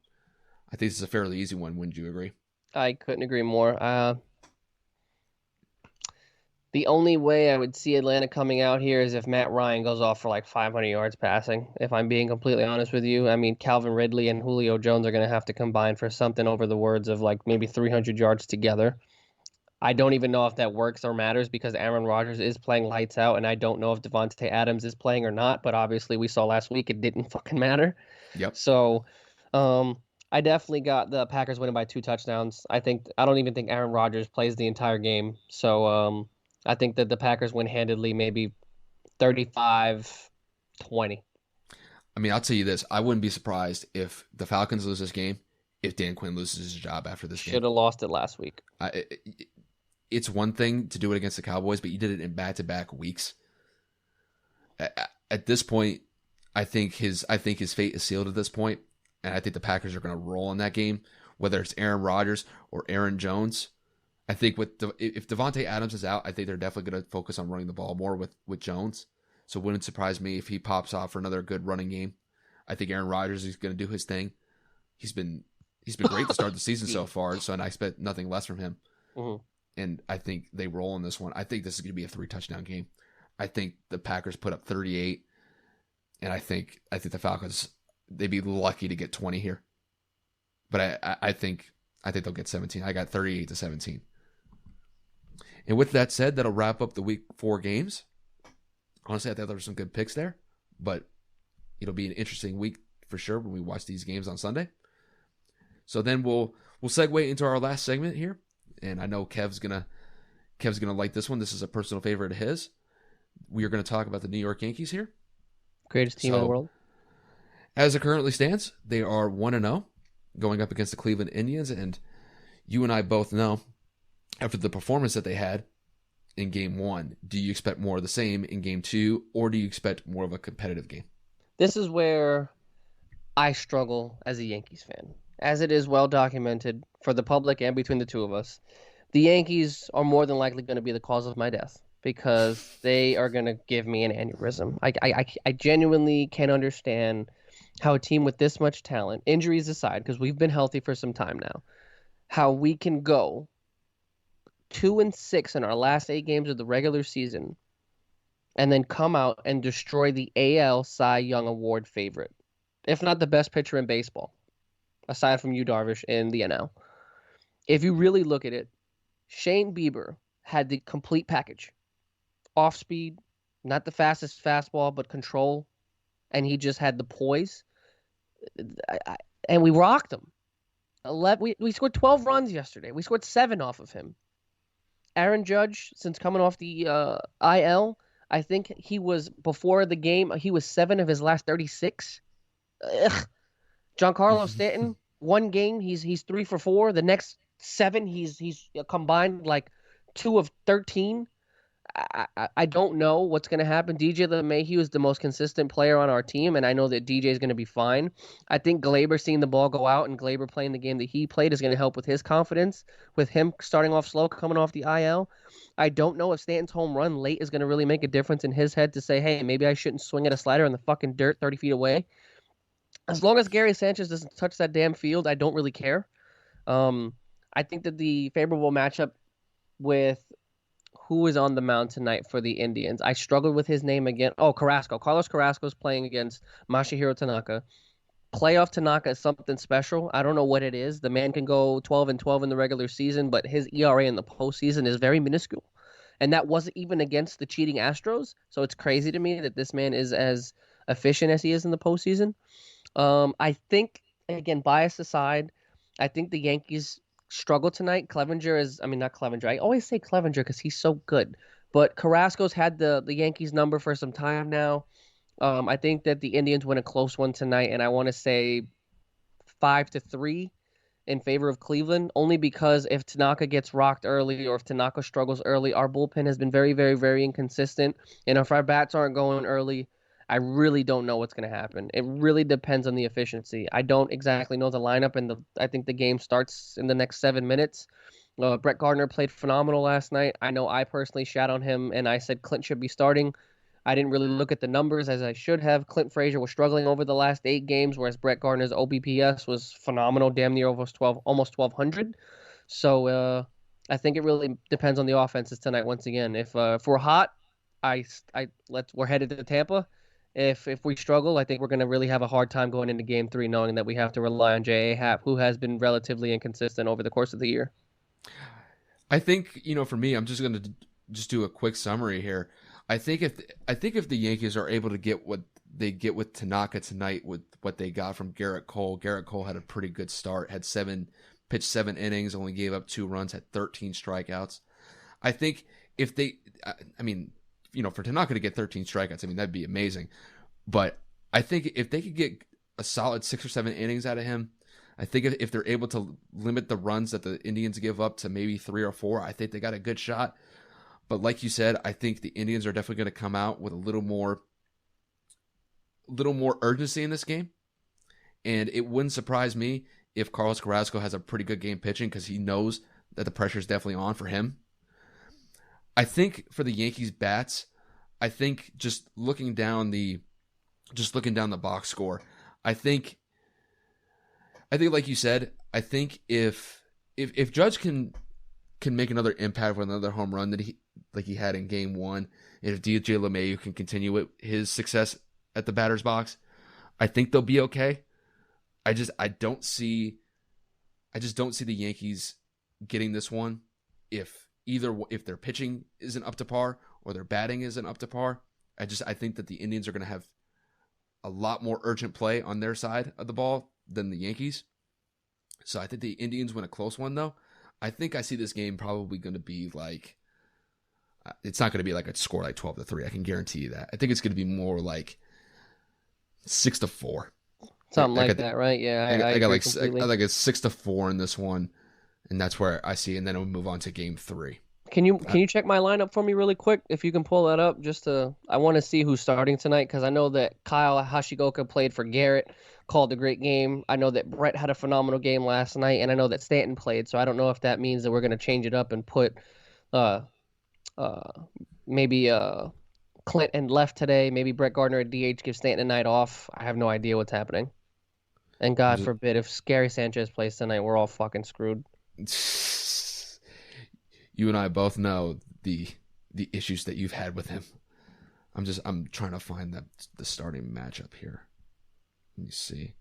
I think this is a fairly easy one. Wouldn't you agree? I couldn't agree more. The only way I would see Atlanta coming out here is if Matt Ryan goes off for like 500 yards passing, if I'm being completely honest with you. I mean, Calvin Ridley and Julio Jones are going to have to combine for something over the words of like maybe 300 yards together. I don't even know if that works or matters because Aaron Rodgers is playing lights out, and I don't know if Devontae Adams is playing or not, but obviously we saw last week it didn't fucking matter. Yep. So I definitely got the Packers winning by 2 touchdowns. I don't even think Aaron Rodgers plays the entire game. So I think that the Packers win handedly, maybe 35-20. I mean, I'll tell you this. I wouldn't be surprised if the Falcons lose this game, if Dan Quinn loses his job after this game. Should have lost it last week. It's one thing to do it against the Cowboys, but you did it in back-to-back weeks. At this point, I think his fate is sealed at this point, and I think the Packers are going to roll in that game, whether it's Aaron Rodgers or Aaron Jones. I think if Devontae Adams is out, I think they're definitely going to focus on running the ball more with Jones. So it wouldn't surprise me if he pops off for another good running game. I think Aaron Rodgers is going to do his thing. He's been great to start the season so far, and I expect nothing less from him. Mm-hmm. And I think they roll in this one. I think this is going to be a 3-touchdown game. I think the Packers put up 38, and I think the Falcons, they'd be lucky to get 20 here. But I think they'll get 17. I got 38-17. And with that said, that'll wrap up the week 4 games. Honestly, I thought there were some good picks there, but it'll be an interesting week for sure when we watch these games on Sunday. So then we'll segue into our last segment here, and I know Kev's gonna like this one. This is a personal favorite of his. We are going to talk about the New York Yankees here. Greatest team in the world. As it currently stands, they are 1-0, going up against the Cleveland Indians, and you and I both know, after the performance that they had in Game 1, do you expect more of the same in Game 2, or do you expect more of a competitive game? This is where I struggle as a Yankees fan. As it is well documented for the public and between the two of us, the Yankees are more than likely going to be the cause of my death because they are going to give me an aneurysm. I genuinely can't understand how a team with this much talent, injuries aside, because we've been healthy for some time now, how we can go 2-6 in our last 8 games of the regular season and then come out and destroy the AL Cy Young Award favorite, if not the best pitcher in baseball, aside from Yu Darvish in the NL. If you really look at it, Shane Bieber had the complete package. Off speed, not the fastest fastball, but control, and he just had the poise. And we rocked him. We scored 12 runs yesterday. We scored 7 off of him. Aaron Judge, since coming off the IL, I think he was, before the game, he was 7 of his last 36. Ugh. Giancarlo Stanton, 1 game, he's 3 for 4. The next 7, he's combined like 2 of 13. I don't know what's going to happen. DJ LeMahieu is the most consistent player on our team, and I know that DJ is going to be fine. I think Glaber seeing the ball go out and Glaber playing the game that he played is going to help with his confidence, with him starting off slow, coming off the IL. I don't know if Stanton's home run late is going to really make a difference in his head to say, hey, maybe I shouldn't swing at a slider in the fucking dirt 30 feet away. As long as Gary Sanchez doesn't touch that damn field, I don't really care. I think that the favorable matchup with who is on the mound tonight for the Indians, I struggled with his name again. Oh, Carrasco. Carlos Carrasco is playing against Masahiro Tanaka. Playoff Tanaka is something special. I don't know what it is. The man can go 12-12 in the regular season, but his ERA in the postseason is very minuscule. And that wasn't even against the cheating Astros. So it's crazy to me that this man is as efficient as he is in the postseason. I think, again, bias aside, I think the Yankees struggle tonight. Not Clevenger. I always say Clevenger because he's so good. But Carrasco's had the Yankees number for some time now. I think that the Indians win a close one tonight, and I want to say 5-3 in favor of Cleveland, only because if Tanaka gets rocked early or if Tanaka struggles early, our bullpen has been very, very, very inconsistent. And if our bats aren't going early, I really don't know what's going to happen. It really depends on the efficiency. I don't exactly know the lineup, and I think the game starts in the next 7 minutes. Brett Gardner played phenomenal last night. I know I personally shat on him, and I said Clint should be starting. I didn't really look at the numbers as I should have. Clint Frazier was struggling over the last 8 games, whereas Brett Gardner's OBPS was phenomenal, damn near almost 1,200. So I think it really depends on the offenses tonight. Once again, if we're hot, we're headed to Tampa. If we struggle, I think we're going to really have a hard time going into Game 3, knowing that we have to rely on J.A. Happ, who has been relatively inconsistent over the course of the year. I think, for me, I'm just going to just do a quick summary here. I think if the Yankees are able to get what they get with Tanaka tonight, with what they got from Garrett Cole had a pretty good start, pitched 7 innings, only gave up 2 runs, had 13 strikeouts. I think if they, for Tanaka to get 13 strikeouts, that'd be amazing. But I think if they could get a solid 6 or 7 innings out of him, I think if they're able to limit the runs that the Indians give up to maybe 3 or 4, I think they got a good shot. But like you said, I think the Indians are definitely going to come out with a little more urgency in this game. And it wouldn't surprise me if Carlos Carrasco has a pretty good game pitching, because he knows that the pressure is definitely on for him. I think for the Yankees bats, I think just looking down the box score, I think like you said, I think if Judge can make another impact with another home run that he had in Game 1, and if DJ LeMahieu can continue with his success at the batter's box, I think they'll be okay. I just don't see the Yankees getting this one if their pitching isn't up to par or their batting isn't up to par. I think that the Indians are going to have a lot more urgent play on their side of the ball than the Yankees. So I think the Indians win a close one, though. I think I see this game probably going to be like, it's not going to be like a score like 12-3. I can guarantee you that. I think it's going to be more like 6-4. Something like that, right? Yeah, I got like completely. I think it's 6-4 in this one, and that's where I see. And then we'll move on to Game 3. Can you check my lineup for me really quick? If you can pull that up, I want to see who's starting tonight, because I know that Kyle Hashigoka played for Garrett, called a great game. I know that Brett had a phenomenal game last night, and I know that Stanton played. So I don't know if that means that we're going to change it up and put maybe Clint and left today, maybe Brett Gardner at DH, give Stanton a night off. I have no idea what's happening. And God forbid, if Gary Sanchez plays tonight, we're all fucking screwed. You and I both know the issues that you've had with him. I'm trying to find the starting matchup here. Let me see.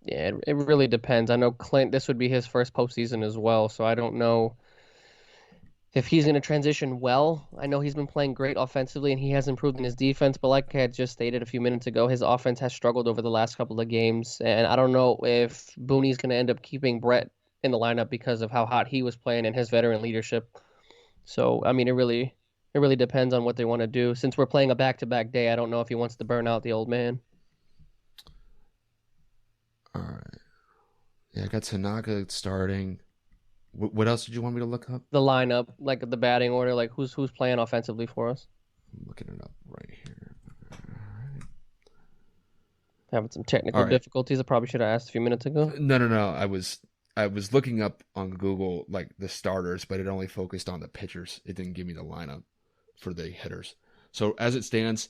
Yeah, it really depends. I know Clint, this would be his first postseason as well, so I don't know if he's going to transition well. I know he's been playing great offensively, and he has improved in his defense, but like I had just stated a few minutes ago, his offense has struggled over the last couple of games, and I don't know if Booney's going to end up keeping Brett in the lineup because of how hot he was playing and his veteran leadership. So, it really depends on what they want to do. Since we're playing a back-to-back day, I don't know if he wants to burn out the old man. All right. Yeah, I got Tanaka starting. What else did you want me to look up? The lineup, like the batting order, like who's playing offensively for us. I'm looking it up right here. All right. Having some technical difficulties. I probably should have asked a few minutes ago. No. I was looking up on Google like the starters, but it only focused on the pitchers. It didn't give me the lineup for the hitters. So as it stands,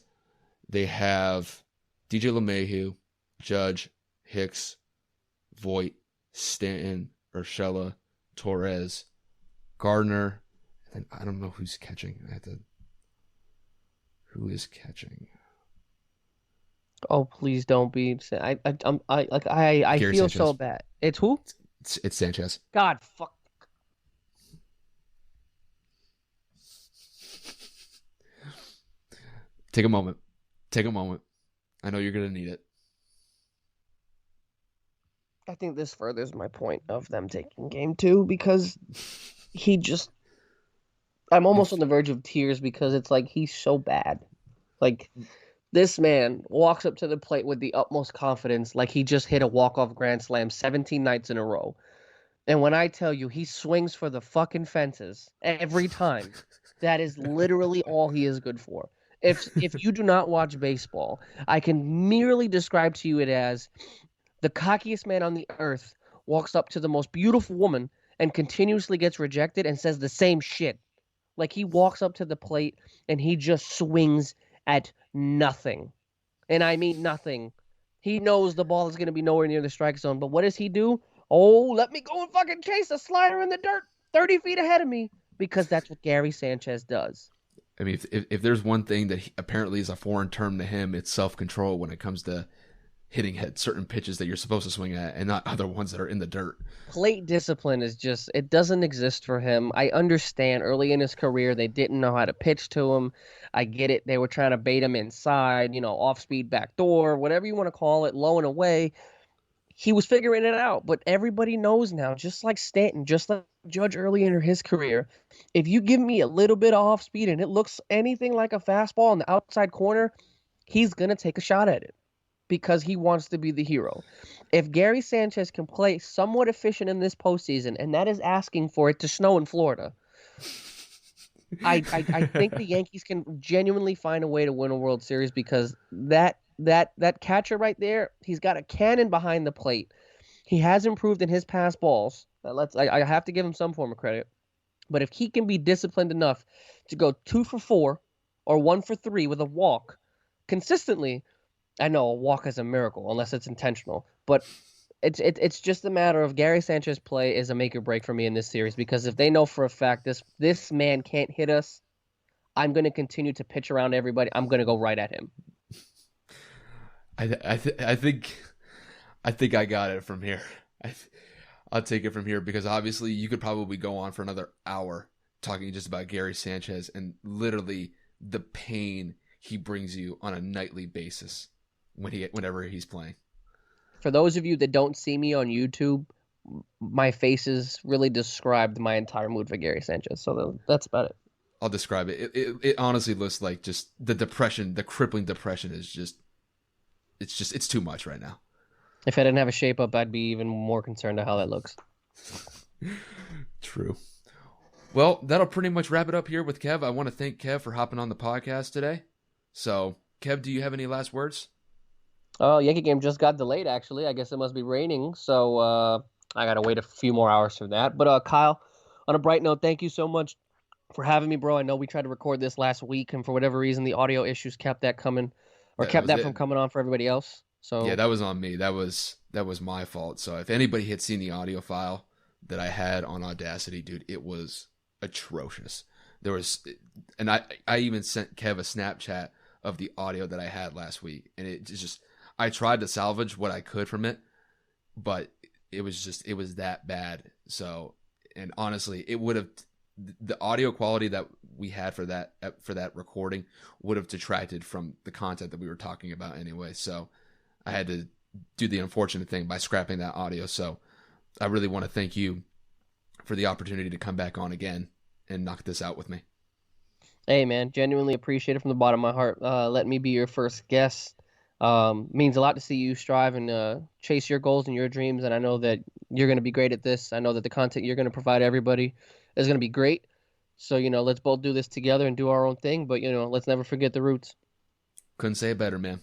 they have DJ LeMahieu, Judge, Hicks, Voit, Stanton, Urshela, Torres, Gardner, and I don't know who's catching. Who is catching? Oh, please don't be. I feel Sanchez. So bad. It's who? It's Sanchez. God, fuck. Take a moment. I know you're gonna need it. I think this furthers my point of them taking Game 2, because I'm almost on the verge of tears, because it's like he's so bad. Like, This man walks up to the plate with the utmost confidence, like he just hit a walk-off grand slam 17 nights in a row. And when I tell you he swings for the fucking fences every time, that is literally all he is good for. If you do not watch baseball, I can merely describe to you it as the cockiest man on the earth walks up to the most beautiful woman and continuously gets rejected and says the same shit. Like he walks up to the plate and he just swings at nothing. And I mean nothing. He knows the ball is going to be nowhere near the strike zone, but what does he do? Oh, let me go and fucking chase a slider in the dirt 30 feet ahead of me because that's what Gary Sanchez does. I mean, if there's one thing that apparently is a foreign term to him, it's self-control when it comes to hitting at certain pitches that you're supposed to swing at and not other ones that are in the dirt. Plate discipline is just, it doesn't exist for him. I understand early in his career, they didn't know how to pitch to him. I get it. They were trying to bait him inside, off speed back door, whatever you want to call it, low and away. He was figuring it out, but everybody knows now, just like Stanton, just like Judge early in his career, if you give me a little bit of off speed and it looks anything like a fastball in the outside corner, he's going to take a shot at it because he wants to be the hero. If Gary Sanchez can play somewhat efficient in this postseason, and that is asking for it to snow in Florida, I think the Yankees can genuinely find a way to win a World Series because that catcher right there, he's got a cannon behind the plate. He has improved in his pass balls. I have to give him some form of credit. But if he can be disciplined enough to go 2 for 4 or 1 for 3 with a walk consistently, I know a walk is a miracle unless it's intentional, but it's just a matter of Gary Sanchez play is a make or break for me in this series because if they know for a fact this man can't hit us, I'm going to continue to pitch around everybody. I'm going to go right at him. I think I got it from here. I'll take it from here because obviously you could probably go on for another hour talking just about Gary Sanchez and literally the pain he brings you on a nightly basis whenever he's playing. For those of you that don't see me on YouTube, my faces really described my entire mood for Gary Sanchez. So that's about it. I'll describe it. It honestly looks like just the depression, the crippling depression is just it's too much right now. If I didn't have a shape up, I'd be even more concerned of how that looks. True. Well, that'll pretty much wrap it up here with Kev. I want to thank Kev for hopping on the podcast today. So, Kev, do you have any last words? Yankee game just got delayed, actually. I guess it must be raining, so I got to wait a few more hours for that. But, Kyle, on a bright note, thank you so much for having me, bro. I know we tried to record this last week, and for whatever reason, the audio issues kept that coming, or kept that from coming on for everybody else. So yeah, that was on me. That was my fault. So if anybody had seen the audio file that I had on Audacity, dude, it was atrocious. There was, and I even sent Kev a Snapchat of the audio that I had last week, and it just I tried to salvage what I could from it, but it was that bad. So, and honestly, it would have the audio quality that we had for that recording would have detracted from the content that we were talking about anyway. So I had to do the unfortunate thing by scrapping that audio. So I really want to thank you for the opportunity to come back on again and knock this out with me. Hey, man, genuinely appreciate it from the bottom of my heart. Let me be your first guest. Means a lot to see you strive and chase your goals and your dreams. And I know that you're going to be great at this. I know that the content you're going to provide everybody is going to be great. So, let's both do this together and do our own thing. But, let's never forget the roots. Couldn't say it better, man.